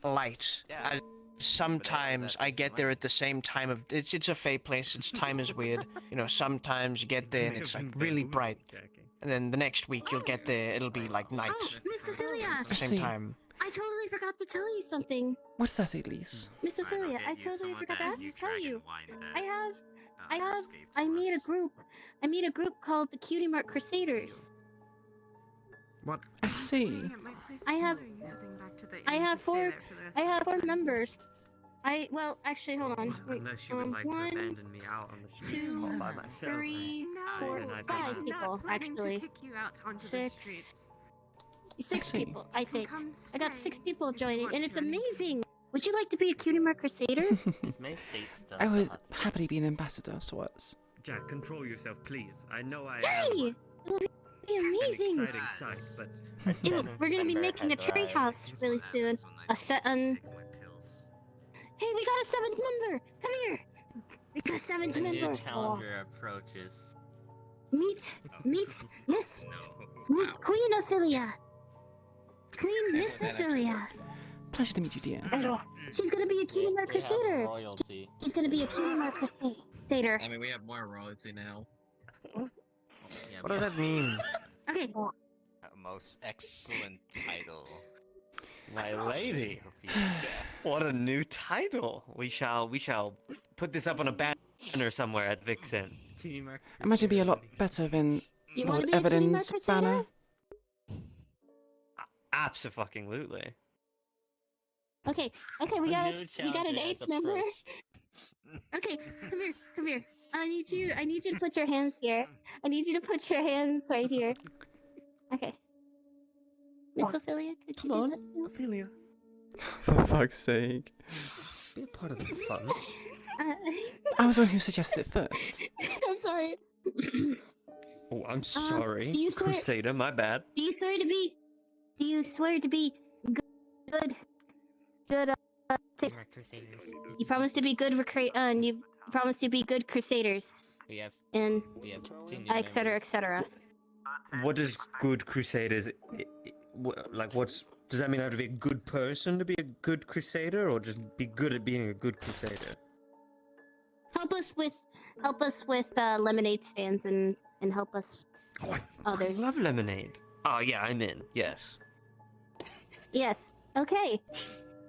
light. Yeah. Sometimes I get there at the same time of it's a Fey place. Its time is weird. You know, sometimes you get there and May it's have like been really bamboozled, bright, Jackie. and then the next week you'll get there, it'll be like night. Oh, Miss Ophelia! At the I same see. time. I totally forgot to tell you something. What's that, Elise? Miss Ophelia, I totally forgot to ask you, tell you. I made a group. I made a group called the Cutie Mark Crusaders. What? I see. I have four members. Well, actually, hold on. Wait, Unless you would like to one, abandon me out on the streets two, all by myself. 3, 4, then I'd 5 be- people, actually. Six. Six see. people, I think. I got 6 people joining, and it's amazing. Would you like to be a Cutie Mark Crusader? I would happily be an ambassador of sorts. Jack, control yourself, please. I know I am Yay! It'll be an amazing. exciting sight, but Ew, we're gonna be making a tree house really soon. A set on. Hey, we got a 7th member. Come here. We got a 7th member. approaches. Meet Miss Queen Ophelia. Queen Miss Ophelia. Pleasure to meet you, dear. Hello. She's gonna be a Cutie Mark Crusader. Royalty. She's gonna be a Cutie Mark Crusader. I mean, we have more royalty now. What does that mean? Okay. Most excellent title. My lady. What a new title. We shall put this up on a banner somewhere at Vix Inn. Imagine it'd be a lot better than You wanna Lord be a Cutie Mark Evidence Crusader? banner. Abso-fucking-lutely. Okay, we got an 8th member. Okay, come here. I need you to put your hands here. I need you to put your hands right here. Okay. Miss Ophelia, could you do that? Ophelia. For fuck's sake. Be a part of the fun. I was the one who suggested it first. I'm sorry. Oh, I'm sorry. do you swear- Crusader, my bad. Do you swear to be good? You promise to be good you promise to be good crusaders. We have And senior etc. members. etc. What does good crusaders like? Does that mean I have to be a good person to be a good crusader, or just be good at being a good crusader? Help us with lemonade stands and help us I others. love lemonade. Oh yeah, I'm in. Yes. Yes. Okay.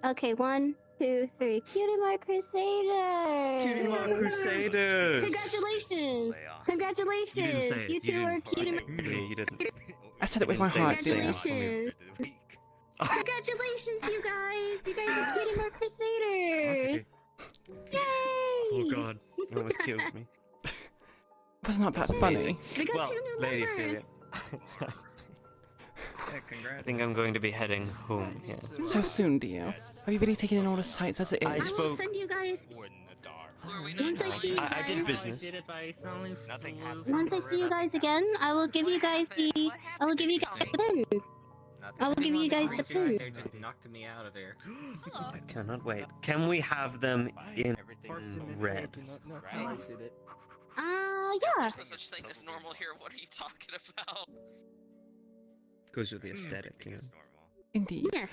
Okay. 1, 2, 3. Cutie Mark Crusaders. Cutie Mark Crusaders. Congratulations. Congratulations. You didn't say it. You two are Cutie Mark. Yeah, you didn't. I said it with my heart, dear. Congratulations. Congratulations, you guys. You guys are Cutie Mark Crusaders. Yay. Oh god, it almost killed me. Wasn't that funny? We got Well, 2 new Lady members. Ophelia. I think I'm going to be heading home here. So soon, dear. Are you really taking in all the sights as it is? I will send you guys. Once I see you guys, I did business. once I see you guys again, I will give you guys the pins. I will give you guys the pins. They just knocked me out of there. I cannot wait. Can we have them in red? Yeah. There's no such thing as normal here. What are you talking about? Goes with the aesthetic, you know. Indeed. Yes.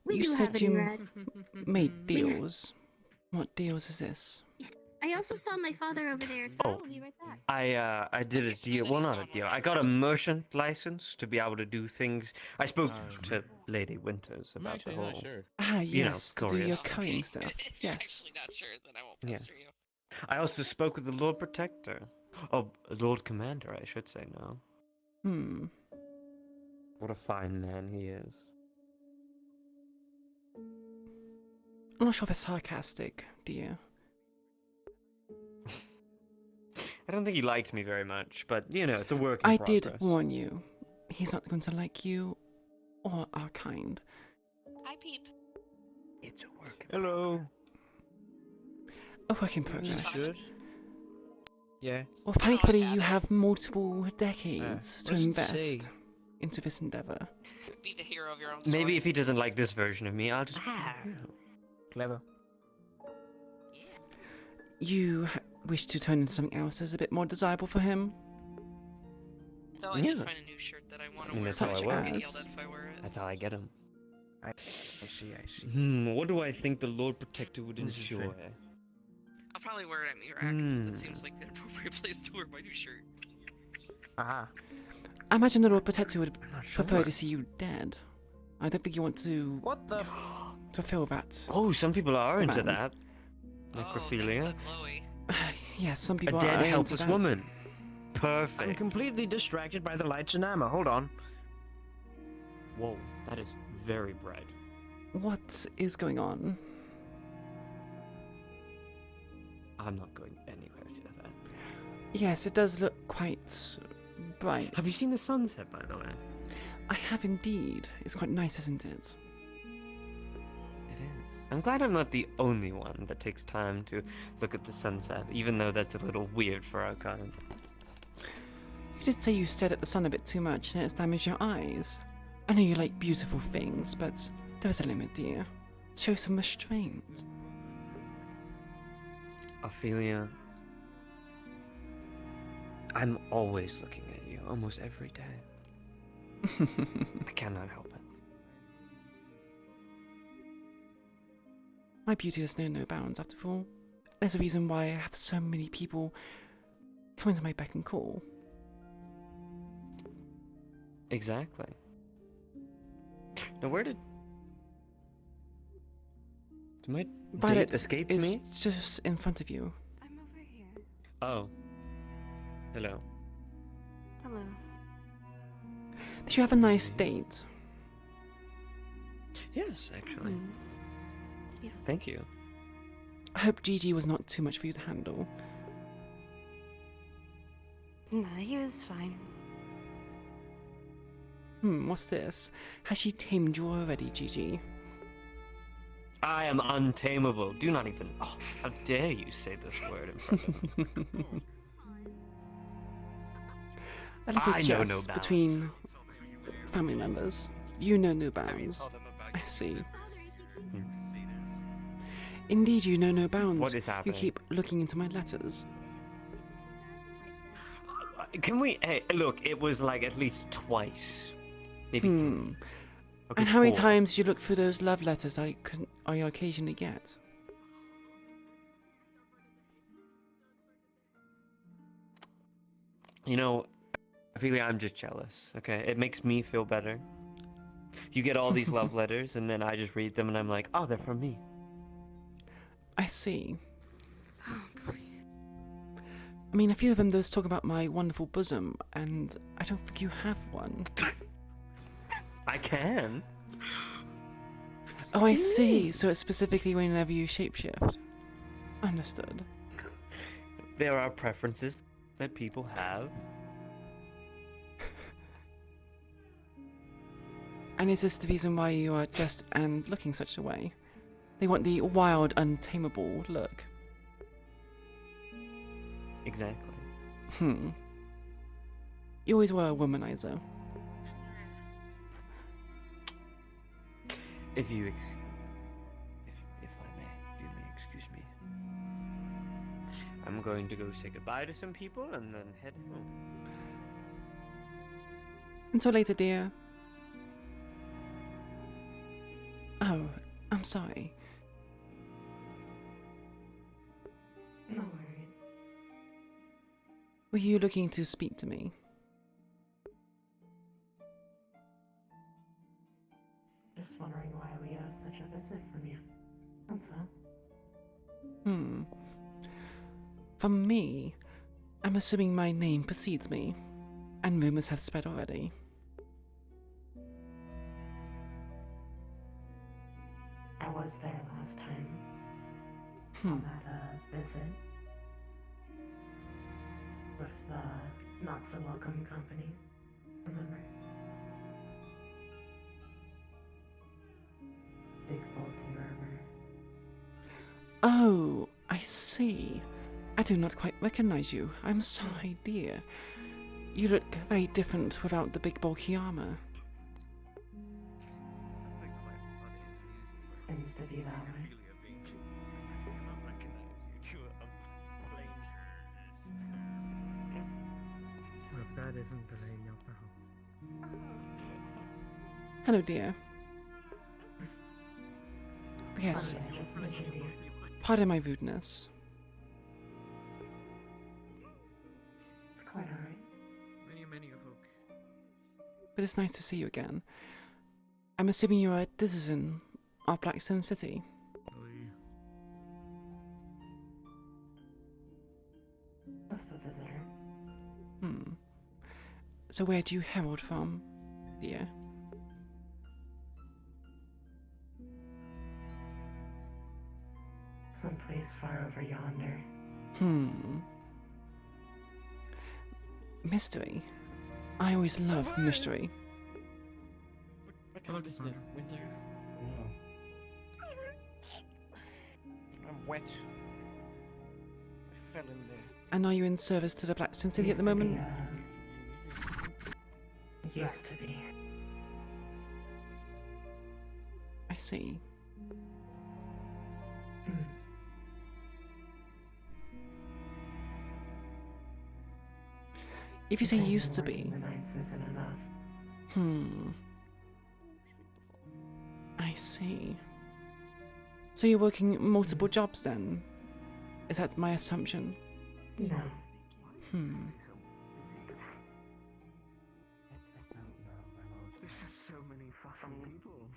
We You do have said it in you red. made deals. What deals is this? I also saw my father over there, so I will be right back. I did a deal. Well, not a deal. I got a merchant license to be able to do things. I spoke to Lady Winters about the whole. Ah, you know, yes, to do your glorious. cunning stuff. Yes. Actually not sure, then I won't Yeah. pester you. I also spoke with the Lord Protector. Oh, Lord Commander, I should say now. Hmm. What a fine man he is. I'm not sure if it's sarcastic, dear. I don't think he liked me very much, but you know, it's a work in I progress. did warn you. He's not going to like you or our kind. Hi, Peep. It's a work. Hello. A work in progress. Good. Yeah. Well, thankfully, you have multiple decades to what did you invest say? into this endeavor. Be the hero of your own story. Maybe if he doesn't like this version of me, I'll just. Clever. You wish to turn into something else that's a bit more desirable for him? Though I did find a new shirt that I want to wear. That's how I Such work. Get as- yelled at if I wear it. That's how I get him. I see. What do I think the Lord Protector would enjoy? I'll probably wear it at Mirak. That seems like the appropriate place to wear my new shirt. Aha. I imagine the Lord Protector would prefer sure. to see you dead. I don't think you want to What the? fulfill that. Oh, some people are into Man. that. Necrophilia. Oh, thanks to Chloe. Yes, some A people dead, are into helpless that. woman. I'm Perfect. completely distracted by the lights and ammo. Hold on. Whoa, that is very bright. What is going on? I'm not going anywhere near that. Yes, it does look quite bright. Have you seen the sunset, by the way? I have indeed. It's quite nice, isn't it? It is. I'm glad I'm not the only one that takes time to look at the sunset, even though that's a little weird for our kind. You did say you stared at the sun a bit too much and it's damaged your eyes. I know you like beautiful things, but there is a limit, dear. Show some restraint. Ophelia, I'm always looking at you, almost every day. I cannot help it. My beauty has known no bounds, after all. There's a reason why I have so many people coming to my beck and call. Exactly. Now, where did my date Violet escape is me? just in front of you. I'm over here. Oh. Hello. Hello. Did you have a nice date? Yes, actually. Yes. Thank you. I hope Gigi was not too much for you to handle. No, he was fine. What's this? Has she tamed you already, Gigi? I am untamable. Do not even. Oh, how dare you say this word in front of me? A little I know no jest bounds. between family members. You know no bounds. I see. Indeed, you know no bounds. What is You happening? keep looking into my letters. Can we? Hey, look, it was like at least twice, maybe three. Okay, And how many 4. times do you look through those love letters I occasionally get? You know, I feel like I'm just jealous. Okay, it makes me feel better. You get all these love letters, and then I just read them, and I'm like, oh, they're from me. I see. I mean, a few of them does talk about my wonderful bosom, and I don't think you have one. I can. Oh, I see. So it's specifically whenever you shapeshift. Understood. There are preferences that people have. And is this the reason why you are dressed and looking such a way? They want the wild, untamable look. Exactly. You always were a womanizer. If I may, you may excuse me. I'm going to go say goodbye to some people and then head home. Until later, dear. Oh, I'm sorry. No worries. Were you looking to speak to me? Just wondering why we got such a visit from you. That's all. From me, I'm assuming my name precedes me, and rumors have spread already. I was there last time. On that visit. With the not so welcome company. Remember? Big bulky armor. Oh, I see. I do not quite recognize you. I'm sorry, dear. You look very different without the big bulky armor. It used to be that way. Well, if that isn't the lady of the house. Hello, dear. Yes. Sorry, I just mentioned you. Pardon my rudeness. It's quite alright. Many a folk. But it's nice to see you again. I'm assuming you're a citizen of Blackstone City. Just a visitor. So where do you herald from, dear? Someplace far over yonder. Mystery. I always love mystery. What color is this? Winter? I'm wet. I fell in there. And are you in service to the Blackstone City at the moment? Used to be. I see. If you say used to be. The nights isn't enough. I see. So you're working multiple jobs then? Is that my assumption? No. There's just so many fucking people.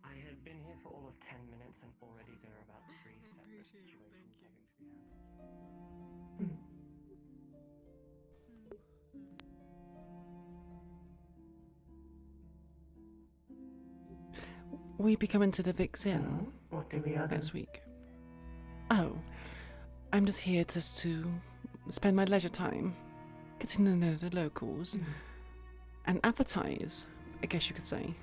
I had been here for all of 10 minutes and already there are about 3 separate situations having to be handled. Will you be coming to the Vix Inn What do we owe them? next week? Oh, I'm just here just to spend my leisure time, getting to know the locals, and advertise, I guess you could say.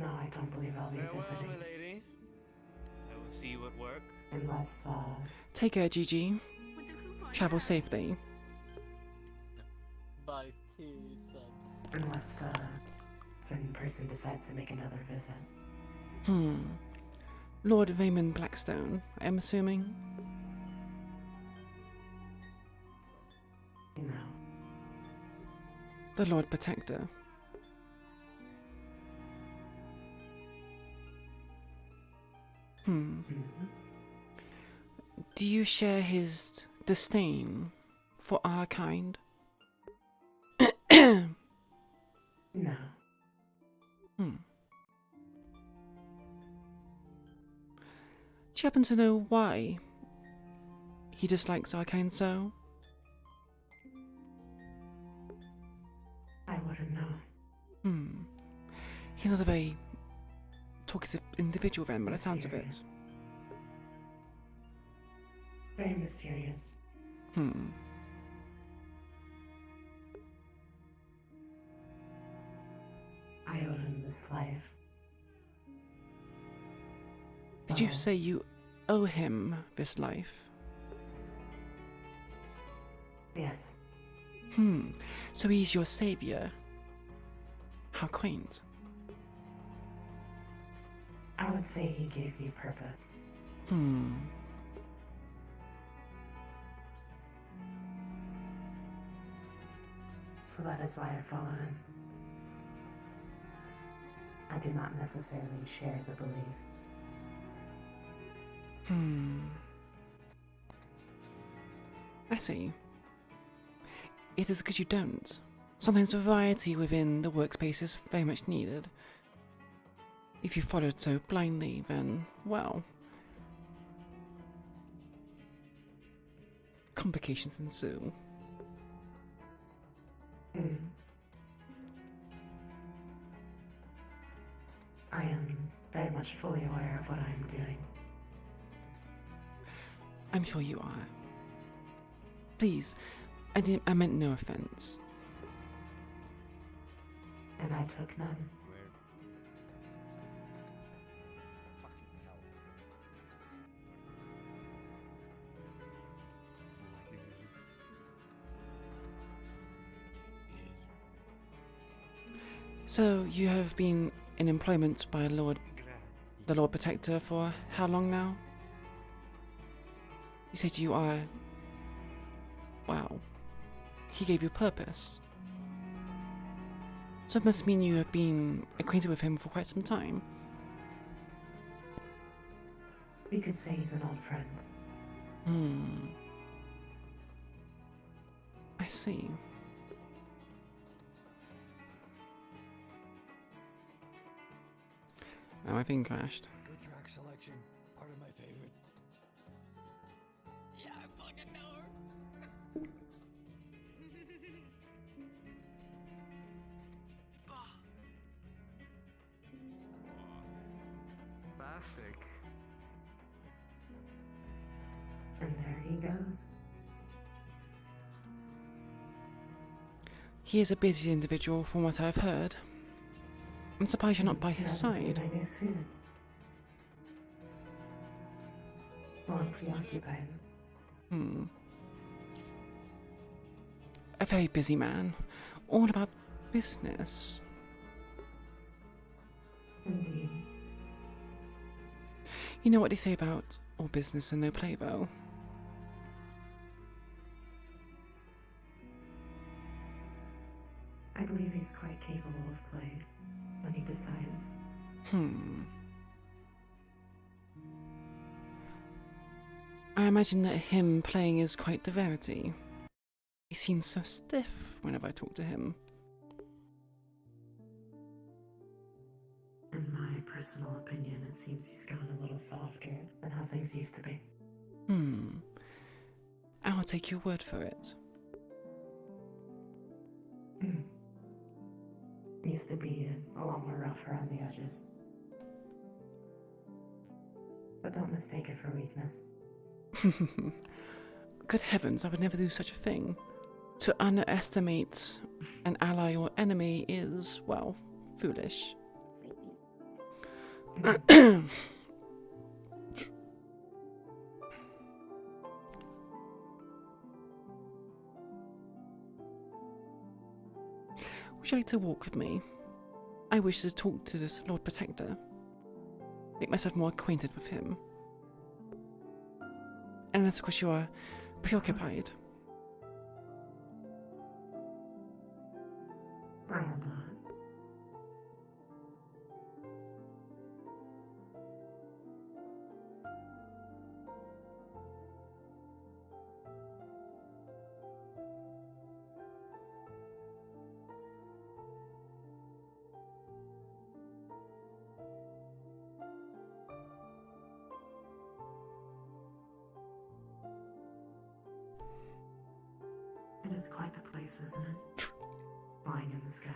No, I don't believe I'll be Farewell, visiting. my lady. I will see you at work. Unless, Take care, Gigi. Travel safely. Buys 2 subs. unless the certain person decides to make another visit. Lord Raymond Blackstone, I am assuming? No. The Lord Protector. Do you share his disdain for our kind? No. Do you happen to know why he dislikes our kind so? I wouldn't know. He's not a very talkative individual then, by the sounds of it. Very mysterious. I owe him this life. Did you say you owe him this life? Yes. So he's your savior. How quaint. I would say he gave me purpose. So that is why I follow him. I do not necessarily share the belief. I see. It is because you don't. Sometimes variety within the workspace is very much needed. If you followed so blindly, then, well, complications ensue. I am very much fully aware of what I am doing. I'm sure you are. Please, I meant no offense. And I took none. So, you have been in employment by the Lord Protector for how long now? You said you are... Wow. He gave you purpose. So it must mean you have been acquainted with him for quite some time. We could say he's an old friend. I see. Oh, my thing crashed. Good track selection, part of my favorite. Yeah, I fucking know her. Plastic. And there he goes. He is a busy individual from what I've heard. I'm surprised you're not by his side. Well, I'm preoccupied. A very busy man. All about business. Indeed. You know what they say about all business and no play, though? I believe he's quite capable of play when he decides. I imagine that him playing is quite the rarity. He seems so stiff whenever I talk to him. In my personal opinion, it seems he's gotten a little softer than how things used to be. I will take your word for it. Used to be a lot more rough around the edges. But don't mistake it for weakness. Good heavens, I would never do such a thing. To underestimate an ally or enemy is, well, foolish. Would you like to walk with me? I wish to talk to this Lord Protector. Make myself more acquainted with him. And unless of course you are preoccupied. I am not. It is quite the place, isn't it? Flying in the sky.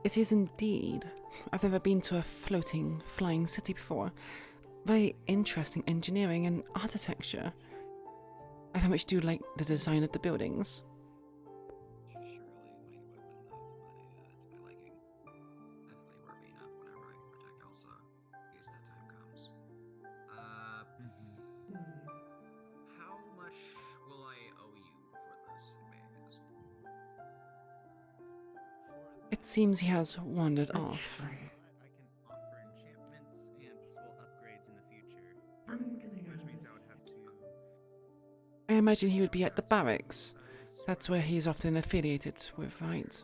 It is indeed. I've never been to a floating, flying city before. Very interesting engineering and architecture. I very much do like the design of the buildings. How much will I owe you for this, may I ask? It seems he has wandered off. I imagine he would be at the barracks. That's where he is often affiliated with, right?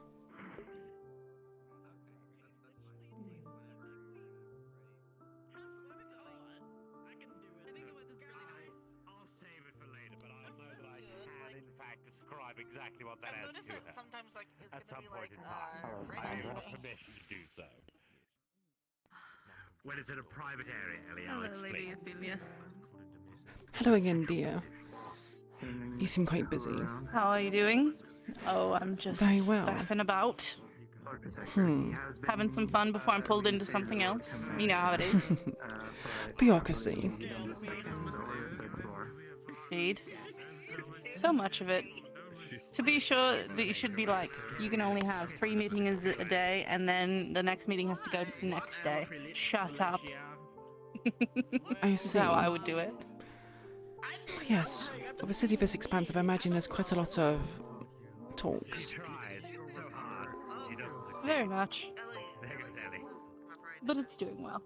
Exactly what that has to her. Sometimes, like, at some point in time, I have permission to do so. When it's in a private area, Ellie, I'll explain. Lady Ophelia. Hello again, dear. You seem quite busy. How are you doing? Oh, I'm just very well. faffing about. Having some fun before I'm pulled into something else. You know how it is. Bureaucracy. Indeed. So much of it. To be sure that you should be like, you can only have 3 meetings a day, and then the next meeting has to go next day. Shut up. I see. That's how I would do it. Yes, with a city this expansive, I imagine there's quite a lot of talks. Very much. But it's doing well.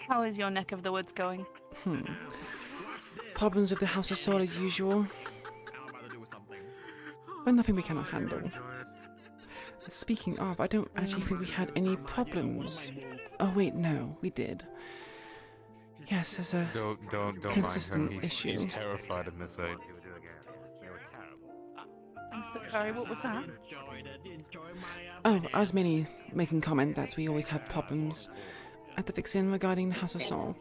How is your neck of the woods going? Problems with the House of Soul as usual. But nothing we cannot handle. Speaking of, I don't actually think we had any problems. Oh wait, no, we did. Yes, there's a don't consistent mind him. issue. He's terrified in this age. I'm so sorry, what was that? Oh, I was mainly making comment that we always have problems at the Vix Inn regarding the House of Soul.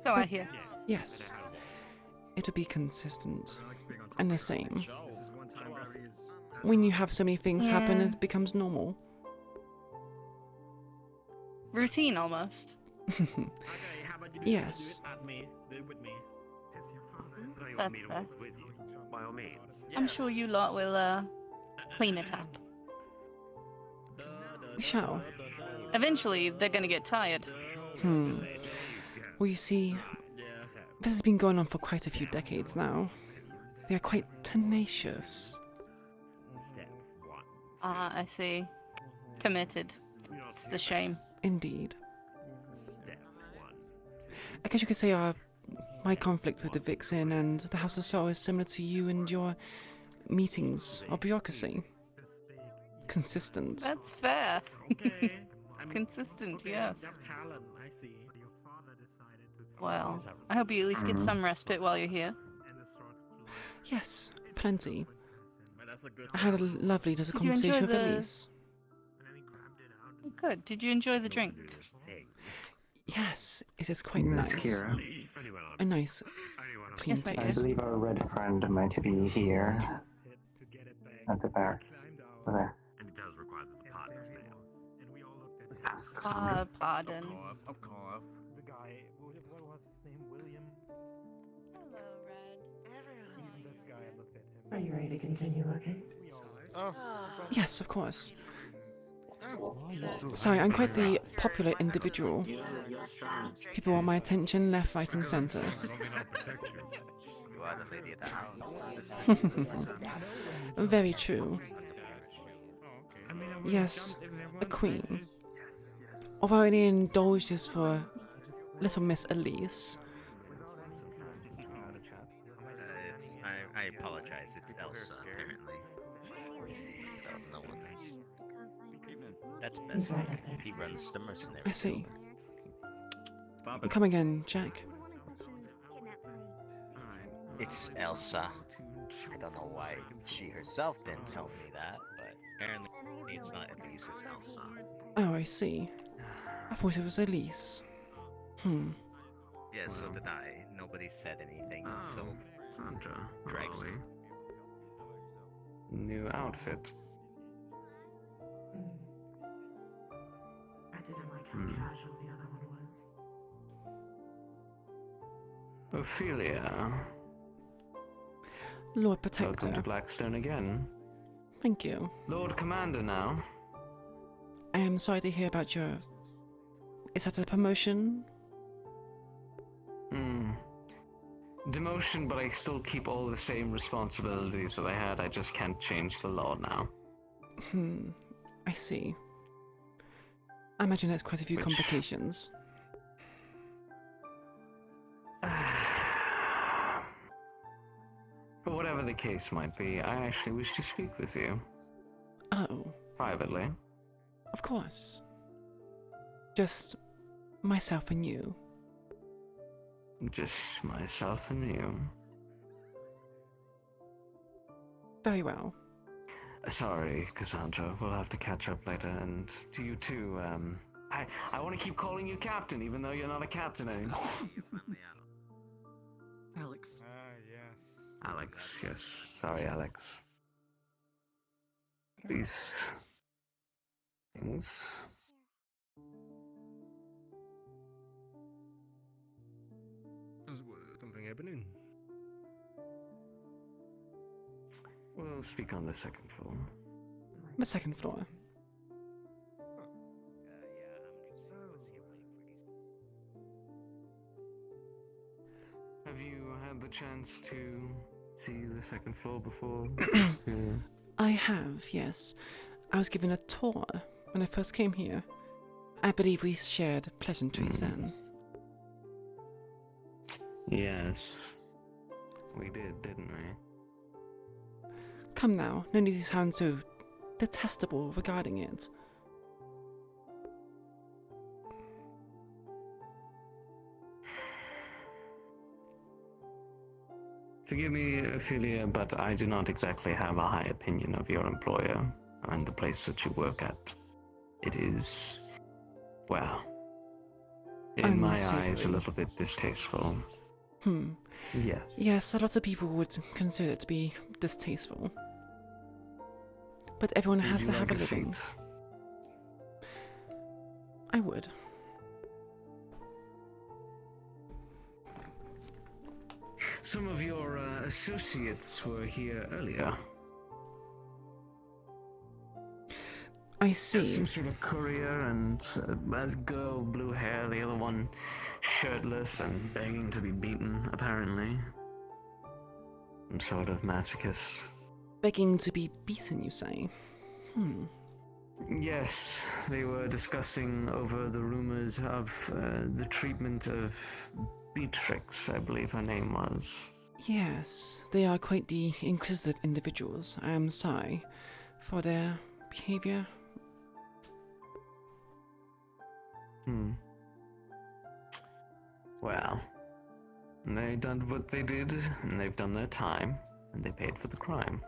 So I hear. Yes. It would be consistent and the same. When you have so many things happen, it becomes normal. Routine, almost. Yes. That's fair. I'm sure you lot will, clean it up. We shall. Eventually, they're gonna get tired. Well, you see, this has been going on for quite a few decades now. They are quite tenacious. Ah, I see. Committed. It's a shame. Indeed. I guess you could say my conflict with the Vix Inn and the House of Soul is similar to you and your meetings or bureaucracy. Consistent. That's fair. Consistent, yes. Well, I hope you at least get some respite while you're here. Yes, plenty. I had a lovely little Did you enjoy conversation with the- Elise. Good. Did you enjoy the drink? Yes, it is quite Miss nice. Kira. A nice, clean Yes, my I taste. believe our red friend might be here at the barracks. So there. And it does require that the partners mail. Pardon. Of course. The guy, what was his name? William? Hello, Red. Even this guy looked at him. Are you ready to continue looking? Yes, of course. Sorry, I'm quite the popular individual. People want my attention left, right, and center. You are the lady of the house. Very true. Yes, a queen. Although I only indulged this for little Miss Elise. I apologize. It's Elsa, apparently. No one is. That's Bessie. He runs the mercenary. I see. Come again, Jack. It's Elsa. I don't know why she herself didn't tell me that, but apparently it's not Elise, it's Elsa. Oh, I see. I thought it was Elise. Yeah, so did I. Nobody said anything until Sandra, Drags. New outfit. I didn't like how casual the other one was. Ophelia. Lord Protector. Welcome to Blackstone again. Thank you. Lord Commander now. I am sorry to hear about your... Is that a promotion? Demotion, but I still keep all the same responsibilities that I had. I just can't change the law now. I see. I imagine there's quite a few complications. But whatever the case might be, I actually wish to speak with you. Oh. Privately. Of course. Just myself and you. Just myself and you. Very well. Sorry, Cassandra. We'll have to catch up later, and to you too. I want to keep calling you Captain, even though you're not a captain anymore. Alex. Yes. Alex, yes. Sorry, Alex. These things. Something happening? We'll speak on the second floor. The second floor. Have you had the chance to see the second floor before? I have, yes. I was given a tour when I first came here. I believe we shared pleasantries then. Yes. We did, didn't we? Come now, no need to sound so detestable regarding it. Forgive me, Ophelia, but I do not exactly have a high opinion of your employer and the place that you work at. It is, well, in my eyes, a little bit distasteful. Yes. Yes, a lot of people would consider it to be distasteful. But everyone has to have a living. I would. Some of your associates were here earlier. I see. Some sort of courier and a girl, blue hair, the other one shirtless and begging to be beaten, apparently. Some sort of masochist. Begging to be beaten, you say? Yes, they were discussing over the rumors of the treatment of Beatrix, I believe her name was. Yes, they are quite the inquisitive individuals. I am sorry for their behavior. Well, they done what they did, and they've done their time, and they paid for the crime.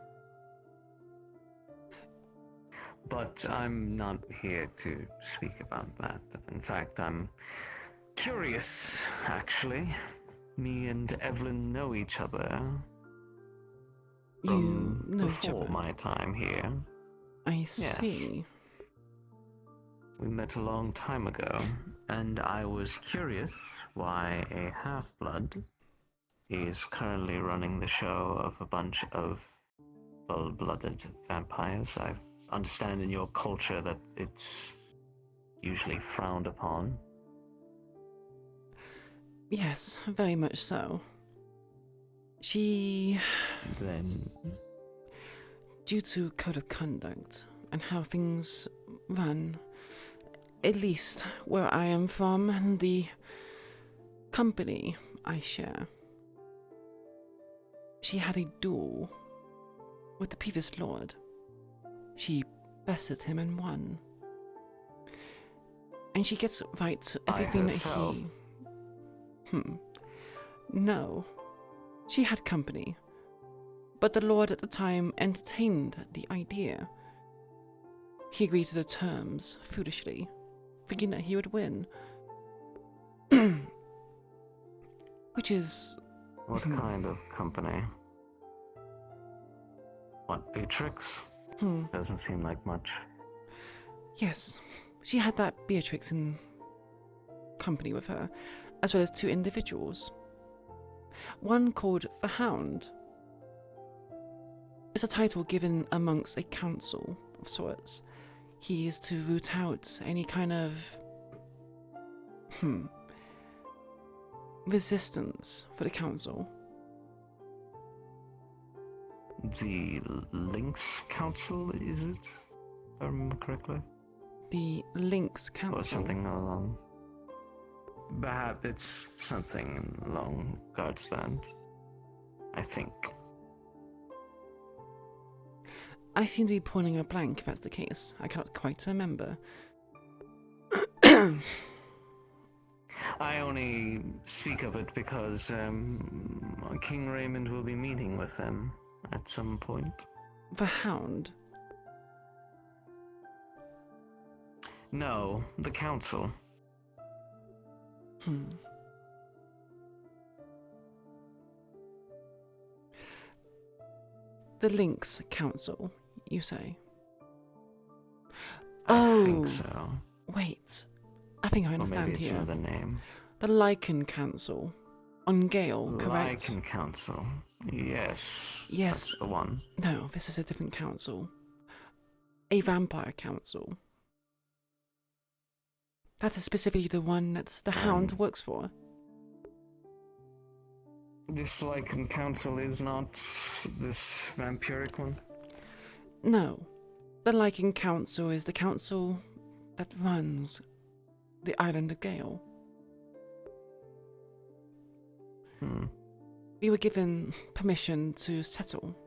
But I'm not here to speak about that. In fact, I'm curious, actually. Me and Evelyn know each other. You know each before other? my time here. I see. We met a long time ago, and I was curious why a half-blood is currently running the show of a bunch of full-blooded vampires. I understand in your culture that it's usually frowned upon. Yes, very much so. She... Then... Due to code of conduct and how things run, at least where I am from and the company I share, she had a duel with the previous lord. She bested him and won. And she gets right to everything that he... No. She had company. But the lord at the time entertained the idea. He agreed to the terms, foolishly, thinking that he would win. Which is... What kind of company? What, Beatrix? Doesn't seem like much. Yes, she had that Beatrix in company with her, as well as 2 individuals. One called the Hound. It's a title given amongst a council of sorts. He is to root out any kind of resistance for the council. The Lynx Council, is it? If I remember correctly? The Lynx Council? Or something along... Perhaps it's something along God's land. I think. I seem to be pulling a blank if that's the case. I cannot quite remember. I only speak of it because King Raymond will be meeting with them at some point. The Hound? No, the council. The Lynx Council, you say? I think so. Wait. I think I understand or maybe it's here. another name. The Lycan Council. On Gale, correct? Lycan Council. Yes. Yes. That's the one. No, this is a different council. A vampire council. That is specifically the one that the Hound works for. This Lycan Council is not this vampiric one? No. The Lycan Council is the council that runs the island of Gale. We were given permission to settle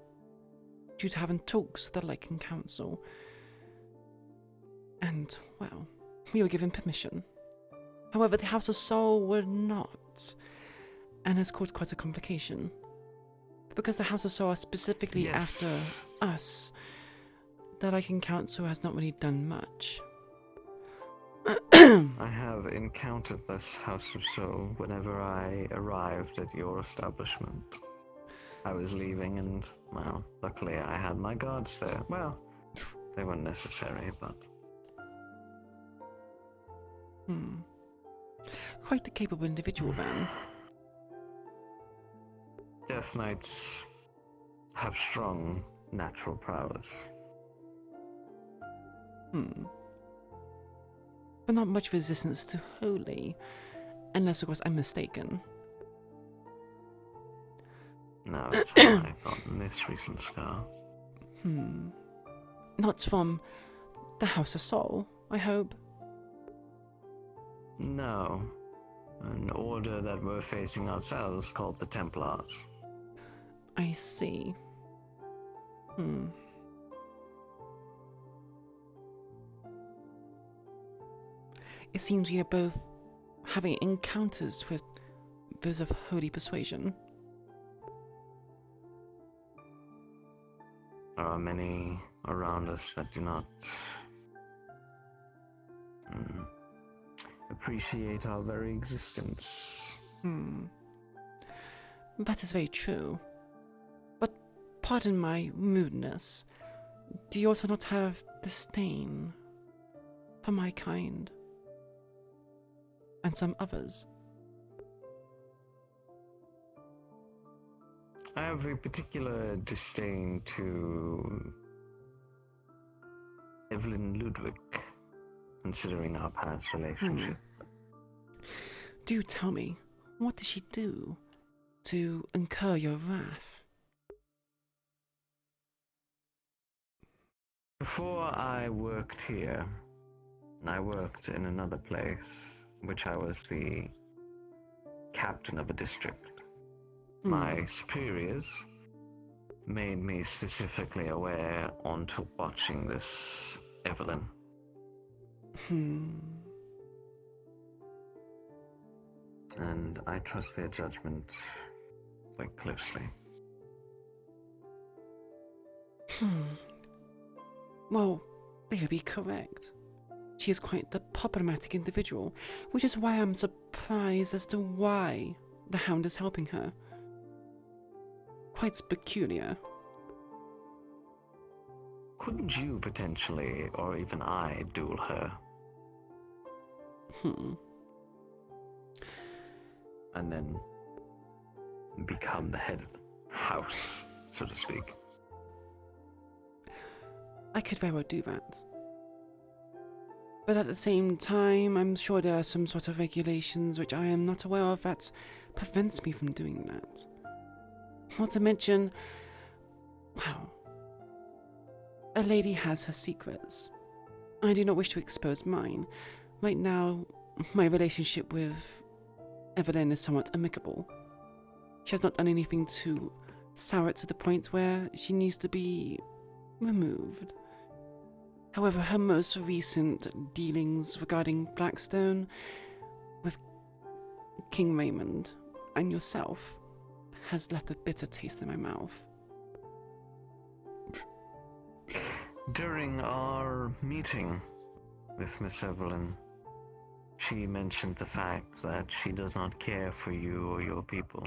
due to having talks with the Lycan Council. And, well, we were given permission. However, the House of Soul were not, and has caused quite a complication. Because the House of Soul are specifically after us, the Lycan Council has not really done much. I have encountered this House of Soul whenever I arrived at your establishment. I was leaving and, well, luckily I had my guards there. Well, they weren't necessary, but... Quite a capable individual, then. Death Knights have strong natural prowess. But not much resistance to holy, unless of course I'm mistaken. No, that's how I gotten this recent scar. Not from the House of Soul, I hope. No. An order that we're facing ourselves called the Templars. I see. It seems we are both having encounters with those of holy persuasion. There are many around us that do not appreciate our very existence. That is very true. But pardon my rudeness, do you also not have disdain for my kind? And some others? I have a particular disdain to Evelyn Ludwig, considering our past relationship. Do tell me, what did she do to incur your wrath? Before I worked here, I worked in another place, which I was the captain of a district. My superiors made me specifically aware onto watching this Evelyn. And I trust their judgment quite closely. Well, they would be correct. She is quite the problematic individual, which is why I'm surprised as to why the Hound is helping her. Quite peculiar. Couldn't you potentially, or even I, duel her? And then become the head of the house, so to speak. I could very well do that. But at the same time, I'm sure there are some sort of regulations which I am not aware of that prevents me from doing that. Not to mention, wow, a lady has her secrets. I do not wish to expose mine. Right now, my relationship with Evelyn is somewhat amicable. She has not done anything to sour it to the point where she needs to be removed. However, her most recent dealings regarding Blackstone with King Raymond and yourself has left a bitter taste in my mouth. During our meeting with Miss Evelyn, she mentioned the fact that she does not care for you or your people.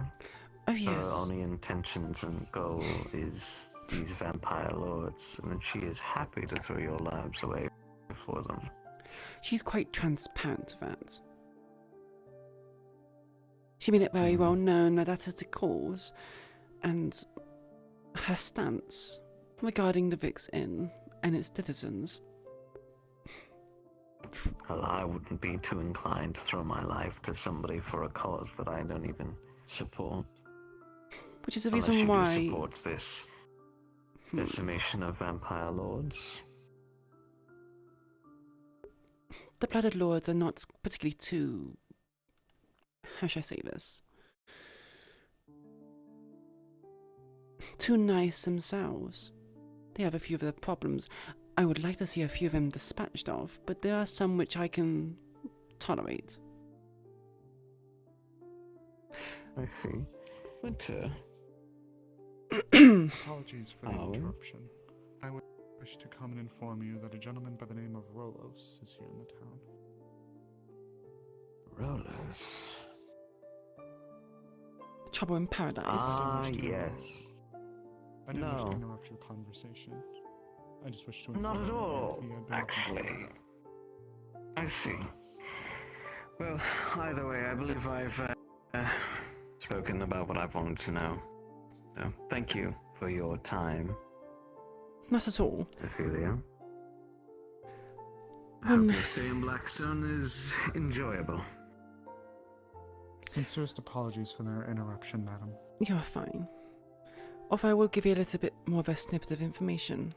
Oh, yes. Her only intentions and goal is these vampire lords, and that she is happy to throw your lives away for them. She's quite transparent to that. She made it very well known that that is the cause, and her stance regarding the Vix Inn and its citizens. Well, I wouldn't be too inclined to throw my life to somebody for a cause that I don't even support. Which is the Unless reason you why... do support this decimation of vampire lords. The Blooded Lords are not particularly too... how should I say this? Too nice themselves. They have a few of their problems. I would like to see a few of them dispatched of, but there are some which I can tolerate. I see. Winter. Apologies for the interruption. I would wish to come and inform you that a gentleman by the name of Rolos is here in the town. Rolos? Trouble in Paradise. Ah, yes. I didn't wish to interrupt your conversation. I just wish to inform Not at you all, that he had been actually. I see. Well, either way, I believe I've spoken about what I've wanted to know. So, thank you for your time. Not at all. Ophelia. Hope your stay in Blackstone is enjoyable. Sincerest apologies for their interruption, madam. You're fine. Although I will give you a little bit more of a snippet of information.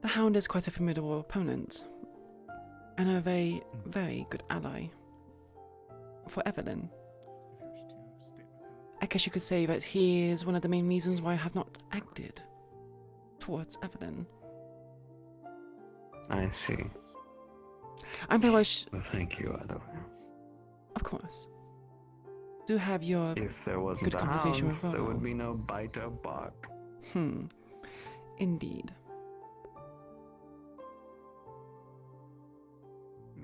The Hound is quite a formidable opponent, and a very, very good ally for Evelyn. I guess you could say that he is one of the main reasons why I have not acted towards Evelyn. I see. I'm very much... Well, thank you, either way. Of course. Do have your if there wasn't good a conversation hound, with there Rollo. would be no bite or bark. Indeed.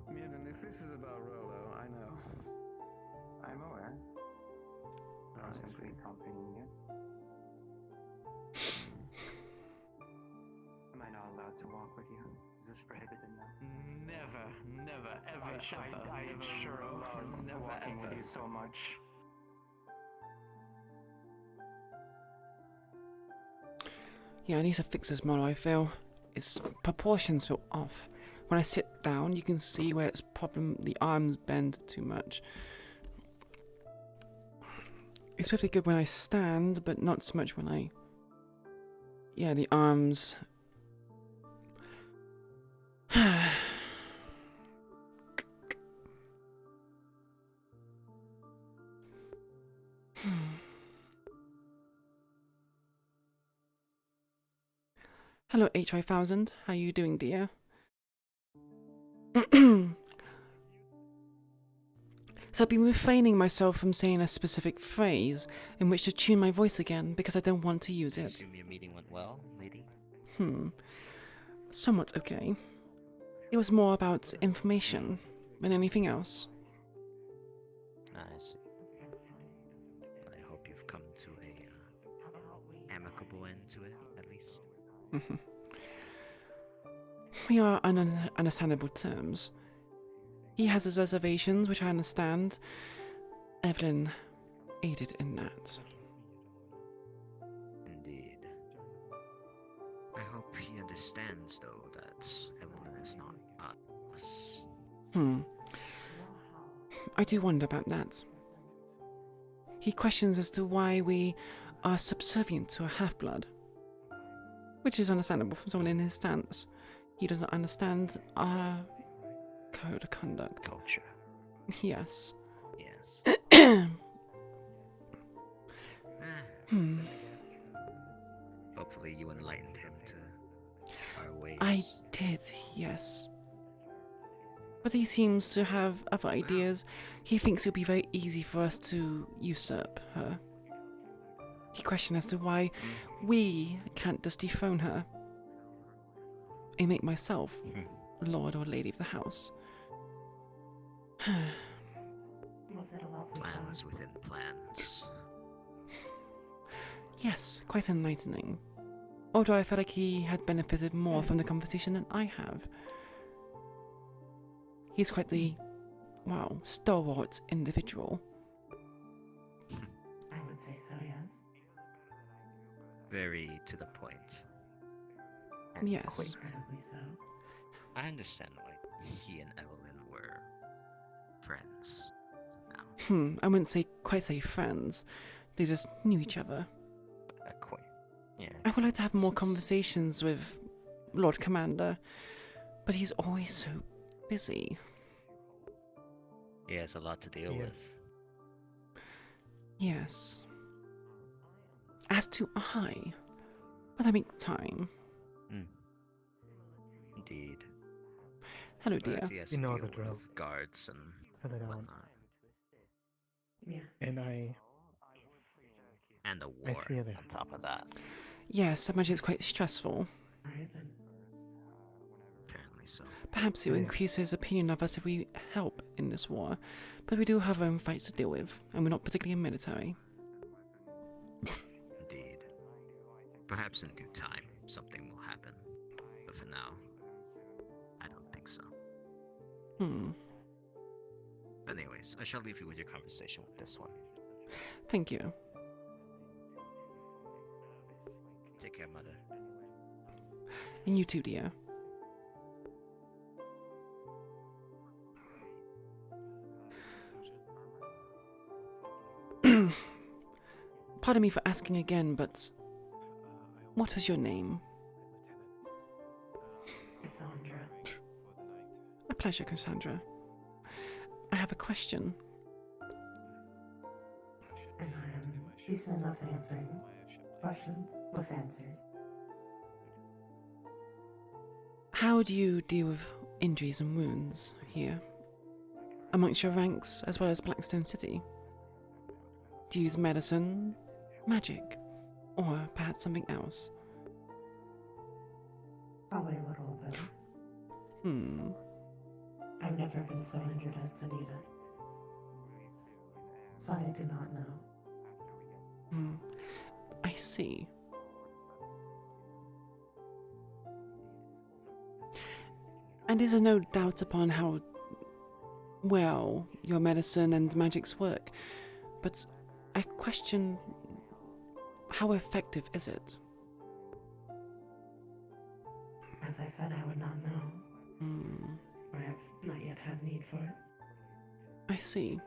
Mirren, if this is about Rollo, I know. I'm aware. Since we continue. Am I not allowed to walk with you? Is this prohibited now? Never, ever, I sure love walking with you so much. Yeah, I need to fix this model, I feel. Its proportions feel off. When I sit down, you can see where it's the arms bend too much. It's pretty good when I stand, but not so much when I... Yeah, the arms... Hello, H5000. How are you doing, dear? So I've been refraining myself from saying a specific phrase in which to tune my voice again because I don't want to use I it. assume your meeting went well, lady? Somewhat okay. It was more about information than anything else. I see. Well, I hope you've come to a amicable end to it, at least. We are on understandable terms. He has his reservations, which I understand. Evelyn aided in that. Indeed. I hope he understands, though, that Evelyn is not us. I do wonder about that. He questions as to why we are subservient to a half-blood. Which is understandable from someone in his stance. He doesn't understand our code of conduct. Culture. Yes. Yes. Hopefully you enlightened him to our ways. I did, yes. But he seems to have other ideas. He thinks it'll be very easy for us to usurp her. He questioned as to why we can't just dethrone her and make myself Lord or Lady of the house. Plans within plans. Yes, quite enlightening. Although I felt like he had benefited more from the conversation than I have. He's quite the, wow, stalwart individual. I would say so, yes. Very to the point. Yes. Incredibly so. I understand why he and Evelyn were friends now. I wouldn't quite say friends. They just knew each other. Yeah. I would like to have more conversations with Lord Commander, but he's always so busy. He has a lot to deal with. Yes. As do I. But I make time. Indeed. Hello, dear. But he has to deal with guards and whatnot. Yeah. And the war on top of that. Yes, I imagine it's quite stressful. Apparently so. Perhaps it will increase his opinion of us if we help in this war, but we do have our own fights to deal with, and we're not particularly military. Indeed. Perhaps in due time, something will happen. But for now, I don't think so. Anyways, I shall leave you with your conversation with this one. Thank you. Take care, mother. And you too, dear. Pardon me for asking again, but what was your name? Cassandra. A pleasure, Cassandra. I have a question. And I am decent enough at answering questions with answers. How do you deal with injuries and wounds here? Amongst your ranks, as well as Blackstone City? Do you use medicine, magic, or perhaps something else? Probably a little of both. I've never been so injured as to need it. So I do not know. I see. And there's no doubt upon how well your medicine and magics work, but I question how effective is it? As I said, I would not know. Hmm. Or I have not yet had need for it. I see.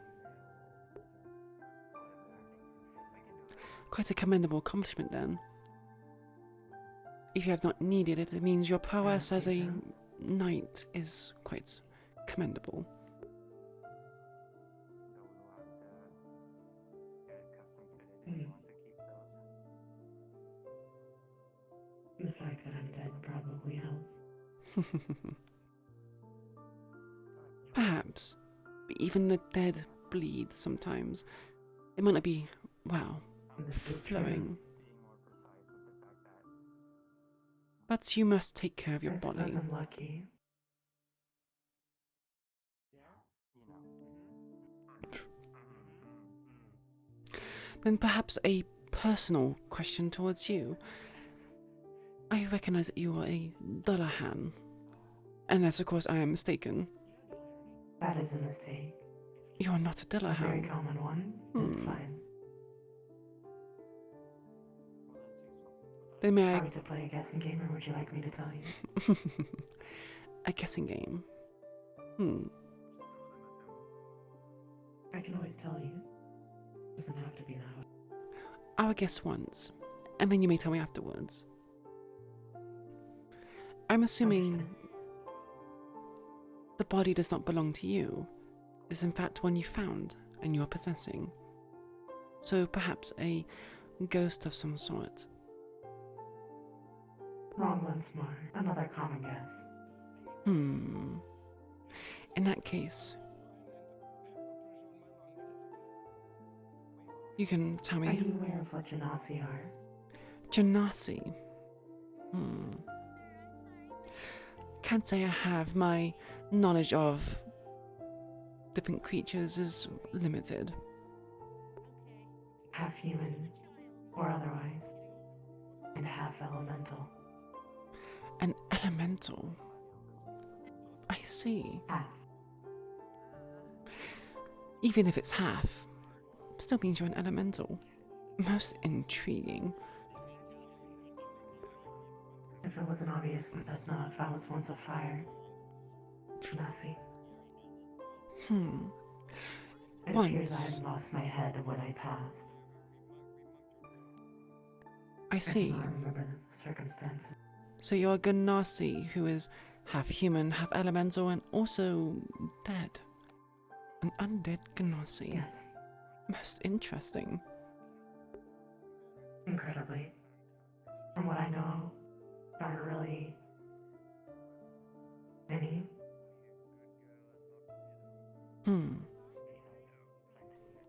Quite a commendable accomplishment then. If you have not needed it, it means your prowess as a knight is quite commendable. The fact that I'm dead probably helps. Perhaps. But even the dead bleed sometimes. It might not be, wow, flowing. But you must take care of your body. I suppose I'm lucky. Then perhaps a personal question towards you. I recognize that you are a Dullahan. Unless, of course, I am mistaken. That is a mistake. You are not a A very Dullahan. common one. It's fine. Then may Are I... we to play a guessing game, or would you like me to tell you? A guessing game. I can always tell you. Doesn't have to be that way. I will guess once, and then you may tell me afterwards. I'm assuming the body does not belong to you. It is in fact one you found and you are possessing. So perhaps a ghost of some sort. Wrong once more. Another common guess. In that case, you can tell me. Are you aware of what Genasi are? Genasi? Can't say I have. My knowledge of different creatures is limited. Half human, or otherwise, and half elemental. An elemental? I see. Half. Even if it's half, still means you're an elemental. Most intriguing. If it wasn't obvious, but not if I was once a fire. Genasi. It appears I Once. had lost my head when I passed. I see. I cannot remember the circumstances. So you're a Genasi who is half human, half elemental, and also dead. An undead Genasi. Yes. Most interesting. Incredibly. From what I know, there aren't really any.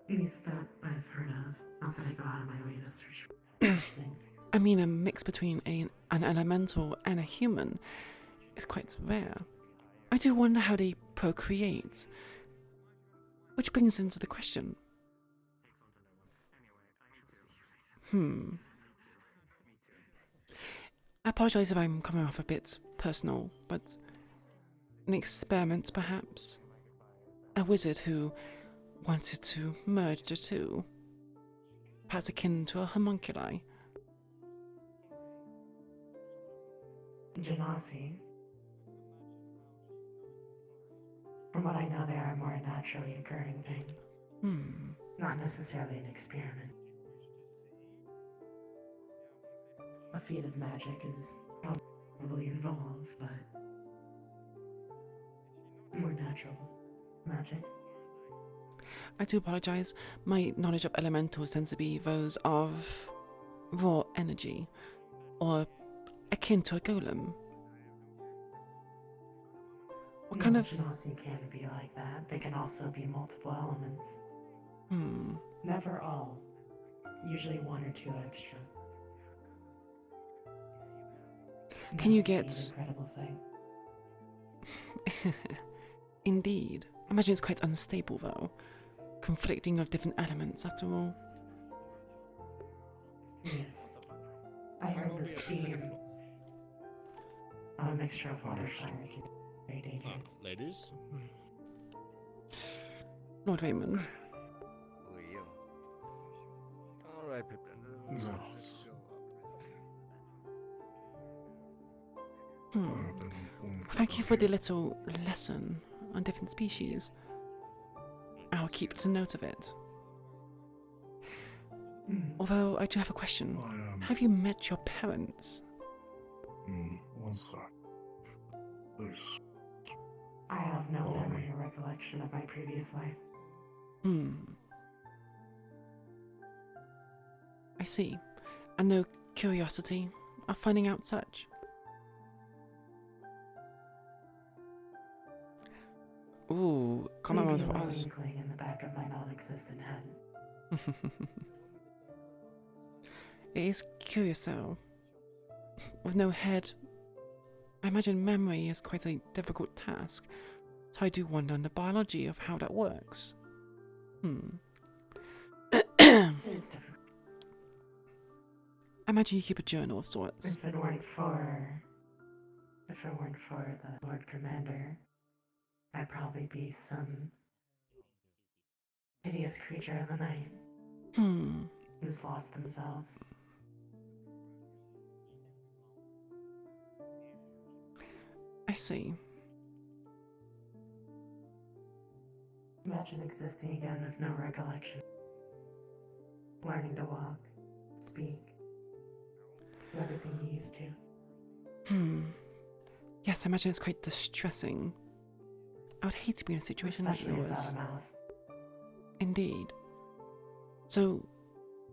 At least that I've heard of. Not that I go out of my way to search for such things. I mean, a mix between an elemental and a human is quite rare. I do wonder how they procreate. Which brings into the question. I apologize if I'm coming off a bit personal, but an experiment perhaps? A wizard who wanted to merge the two. Perhaps akin to a homunculi. Genasi. From what I know, they are a more naturally occurring thing. Not necessarily an experiment. A feat of magic is probably involved, but more natural magic. I do apologize. My knowledge of elementals tends to be those of raw energy, or akin to a golem. What kind of... Genasi can be like that. They can also be multiple elements. Never all. Usually one or two extra. Can you That would be get... an incredible sight. Indeed. I imagine it's quite unstable though. Conflicting of different elements after all. Yes. I heard the steam of a mixture of water fire can be very dangerous. Ladies? Lord Raymond. Who are you? Alright, Pippin. Thank you for the little lesson on different species. I'll keep a note of it. Although I do have a question. Have you met your parents? One sec. Please. I have no memory or recollection of my previous life. I see. And no curiosity of finding out such? Ooh, comment Maybe of a little us. inkling in the back of my non-existent head. It is curious though. With no head, I imagine memory is quite a difficult task, so I do wonder on the biology of how that works. I imagine you keep a journal of sorts. If it weren't for the Lord Commander, I'd probably be some hideous creature of the night. Who's lost themselves. I see. Imagine existing again with no recollection. Learning to walk, speak, do everything you used to. Yes, I imagine it's quite distressing. I would hate to be in a situation Especially like without yours. a mouth. Indeed. So,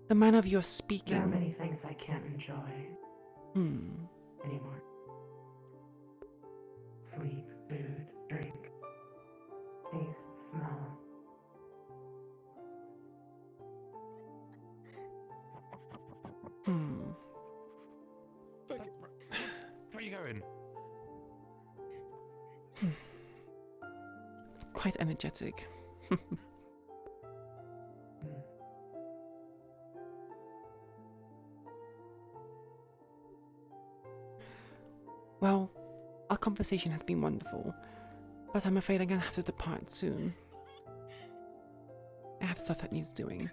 the manner of your There are speaking. many things I can't enjoy anymore. Sleep, food, drink, taste, smell. Where are you going? Quite energetic. Well, our conversation has been wonderful, but I'm afraid I'm gonna have to depart soon. I have stuff that needs doing.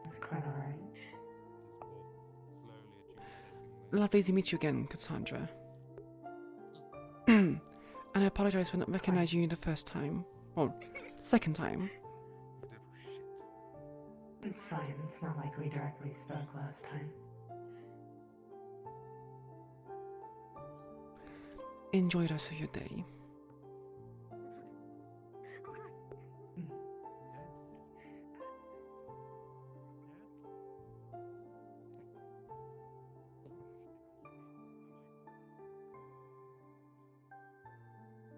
It's quite alright. Lovely to meet you again, Cassandra. And I apologize for not recognizing you the first time. Well, the second time. It's fine. It's not like we directly spoke last time. Enjoy the rest of your day.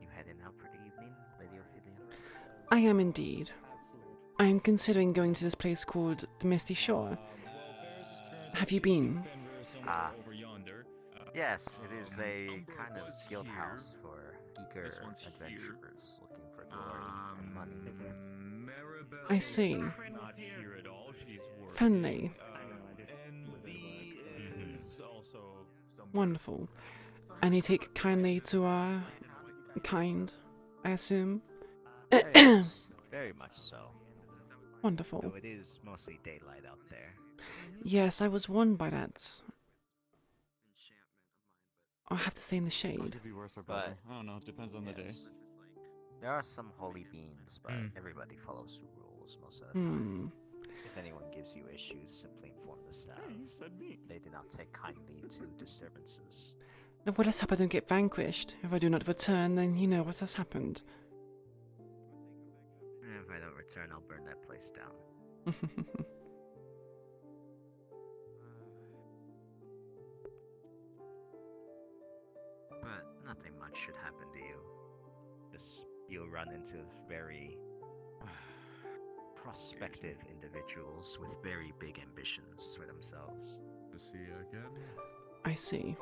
You heading out for the evening, Lady Ophelia? I am indeed. I am considering going to this place called the Misty Shore. Have you been? Yes, it is a kind of guild house for eager adventurers looking for glory and money. I see. Friendly. Wonderful. And you take kindly to our kind, I assume? Very much so. Wonderful. Though it is mostly daylight out there. Yes, I was warned by that. I'll have to stay in the shade. Could be worse or But better. I don't know. It depends on the day. There are some holy beings, but everybody follows the rules most of the time. If anyone gives you issues, simply inform the staff. They do not take kindly to disturbances. Now, well, let's hope I don't get vanquished. If I do not return, then you know what has happened. If I don't return, I'll burn that place down. But nothing much should happen to you. Just you'll run into very prospective individuals with very big ambitions for themselves. To see you again. I see.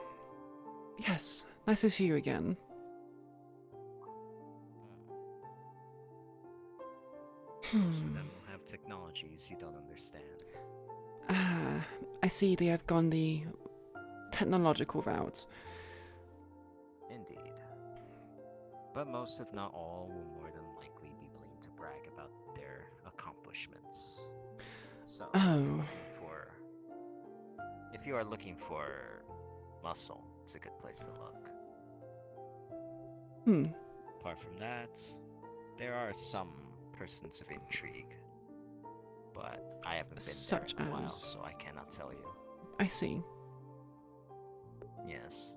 Yes, nice to see you again. Most of them will have technologies you don't understand. Ah, I see they have gone the technological route. Indeed. But most, if not all, will more than likely be willing to brag about their accomplishments. So, if you are looking for muscle, it's a good place to look. Apart from that, there are some persons of intrigue, but I haven't been Such there in a while, as? so I cannot tell you. I see. Yes,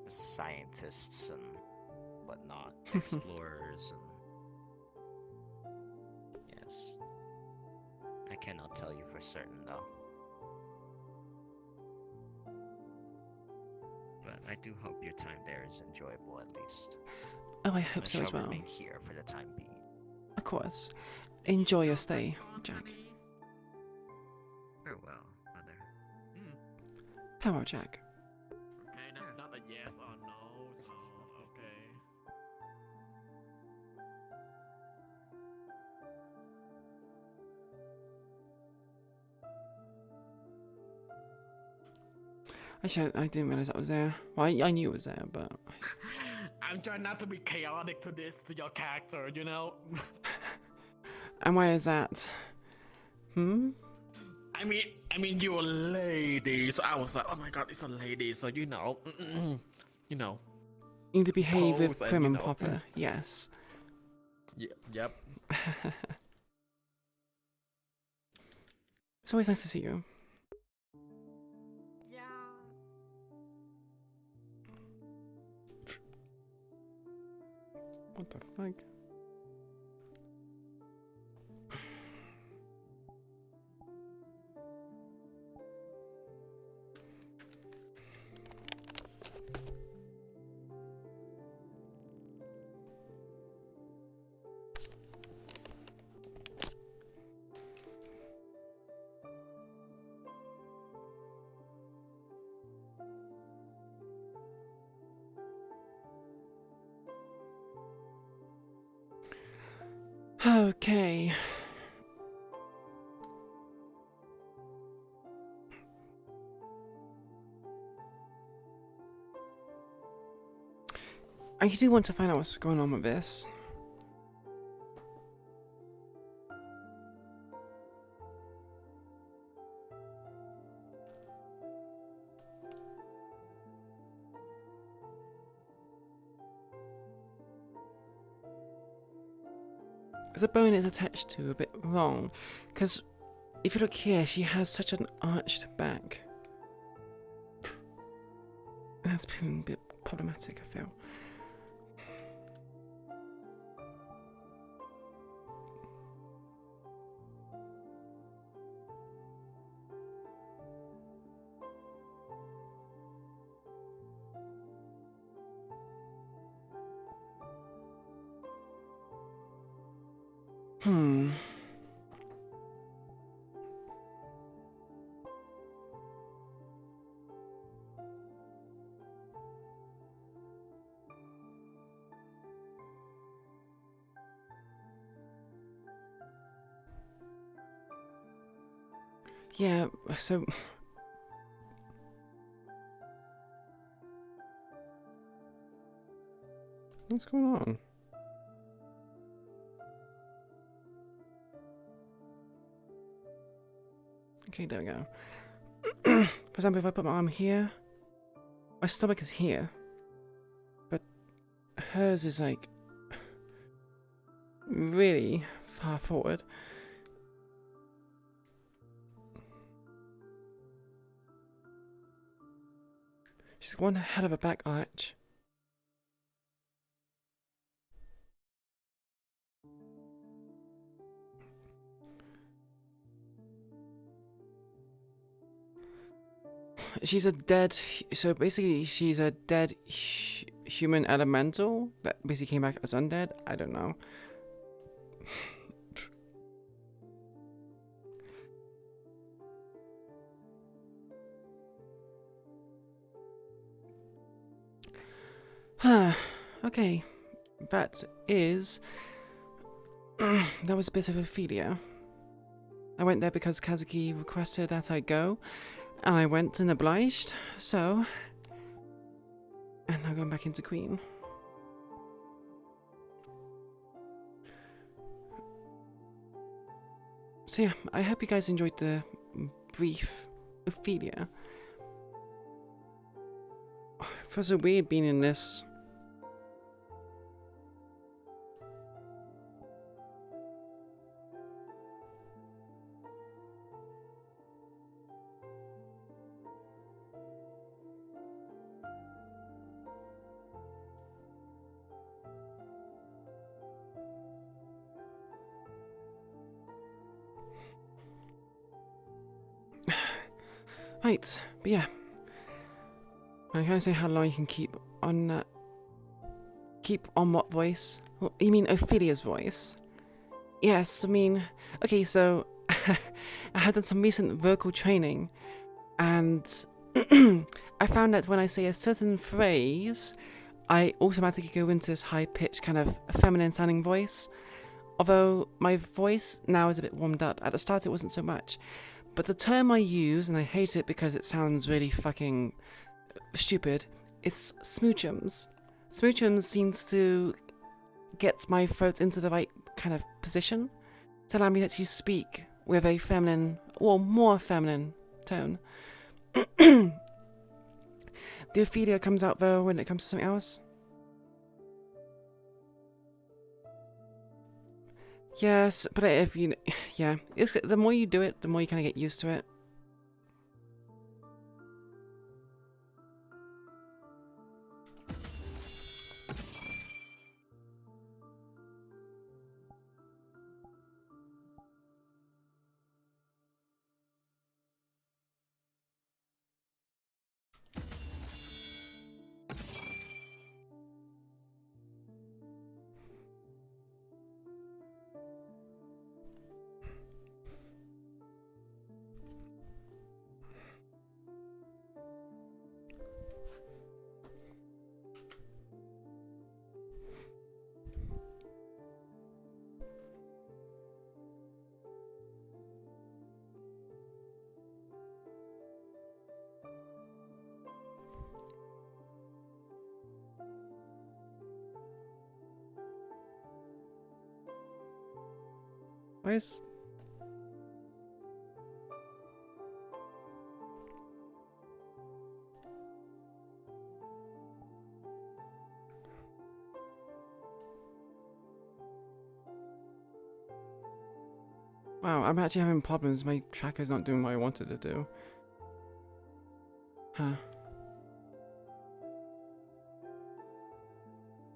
scientists and whatnot, explorers and yes. I cannot tell you for certain though. But I do hope your time there is enjoyable at least. Oh, I hope so as well. Remain here for the time being. Of course. Enjoy your stay, Jack. Farewell, Mother. Farewell, Jack. Okay, that's not a yes or no, so okay. Actually, I didn't realize that was there. Well, I knew it was there, but... I'm trying not to be chaotic to your character, you know? And why is that? I mean, you're a lady, so I was like, oh my god, it's a lady, so you know, you know. You need to behave with Pose prim and you know. proper, yes. Yep. It's always nice to see you. What the fuck? Okay. I do want to find out what's going on with this. The bone is attached to a bit wrong, because if you look here, she has such an arched back. That's proving a bit problematic, I feel. Yeah, so... What's going on? Okay, there we go. For example, if I put my arm here, my stomach is here. But hers is like... really far forward. She's one hell of a back arch. She's a dead, so basically she's a dead human elemental that basically came back as undead. I don't know. Okay, that is... that was a bit of Ophelia. I went there because Kazuki requested that I go, and I went and obliged, so... And now going back into Queen. So yeah, I hope you guys enjoyed the brief Ophelia. It feels so weird being in this Right, but yeah. I'm trying to say how long you can keep on what voice? Well, you mean Ophelia's voice? Yes, I mean, okay, so I had done some recent vocal training, and I found that when I say a certain phrase, I automatically go into this high-pitched kind of feminine-sounding voice. Although my voice now is a bit warmed up. At the start it wasn't so much. But the term I use, and I hate it because it sounds really fucking stupid, it's smoochums. Smoochums seems to get my throat into the right kind of position to allow me to actually speak with a feminine, or more feminine tone. The Ophelia comes out though when it comes to something else. Yes, but if you, yeah, it's, the more you do it, the more you kind of get used to it. Where's... Wow, I'm actually having problems. My tracker's not doing what I wanted to do. Huh.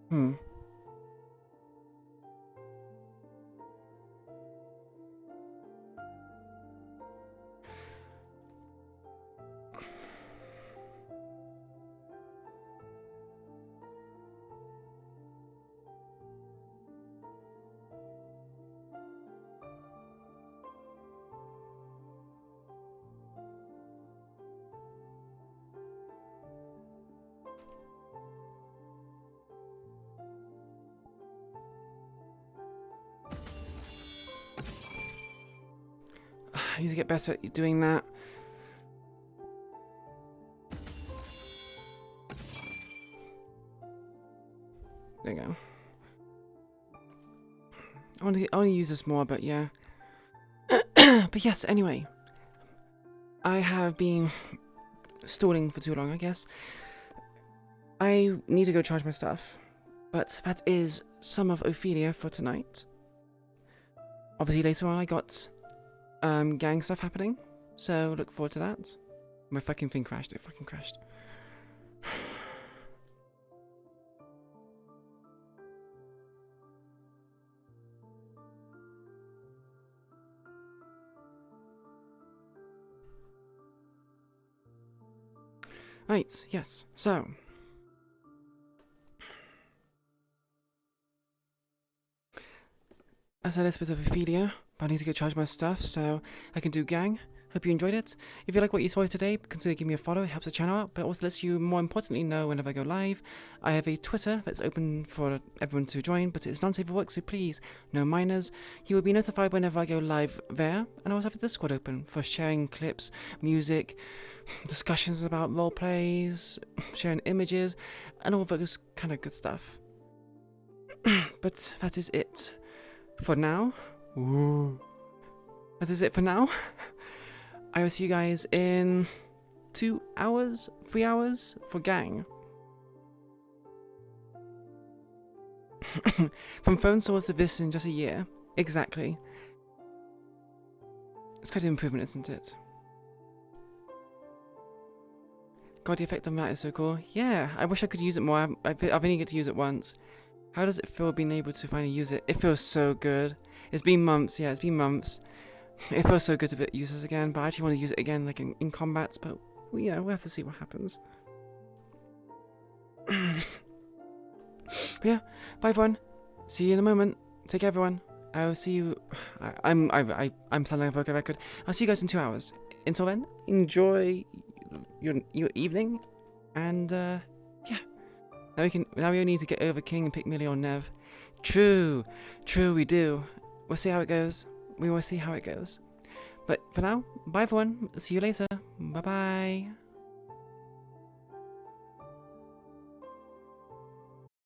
Hmm. I need to get better at doing that. There you go. I want to use this more, but yeah. But yes, anyway. I have been stalling for too long, I guess. I need to go charge my stuff. But that is some of Ophelia for tonight. Obviously later on I got gang stuff happening, so look forward to that. My fucking thing crashed, it fucking crashed. Right, yes, so. As I said, a bit of Ophelia, but I need to go charge my stuff so I can do gang. Hope you enjoyed it. If you like what you saw today, consider giving me a follow. It helps the channel out, but it also lets you, more importantly, know whenever I go live. I have a Twitter that's open for everyone to join, but it's non-safe for work, so please, no minors. You will be notified whenever I go live there. And I also have a Discord open for sharing clips, music, discussions about roleplays, sharing images, and all those kind of good stuff. But that is it for now. Ooh. That is it for now. I will see you guys in 2 hours, 3 hours for gang. From phone swords to this in just a year. Exactly. It's quite an improvement, isn't it? God, the effect on that is so cool. Yeah, I wish I could use it more. I've only get to use it once. How does it feel being able to finally use it? It feels so good. It's been months, yeah, it's been months. It feels so good to use this again, but I actually want to use it again, like in combats. But yeah, we'll have to see what happens. But yeah, bye everyone. See you in a moment. Take care, everyone. I'll see you. I'm sounding like a vocal record. I'll see you guys in 2 hours. Until then, enjoy your evening, and yeah. Now we need to get over King and pick Millie or Nev. True, we do. We'll see how it goes. We will see how it goes. But for now, bye everyone. See you later. Bye bye.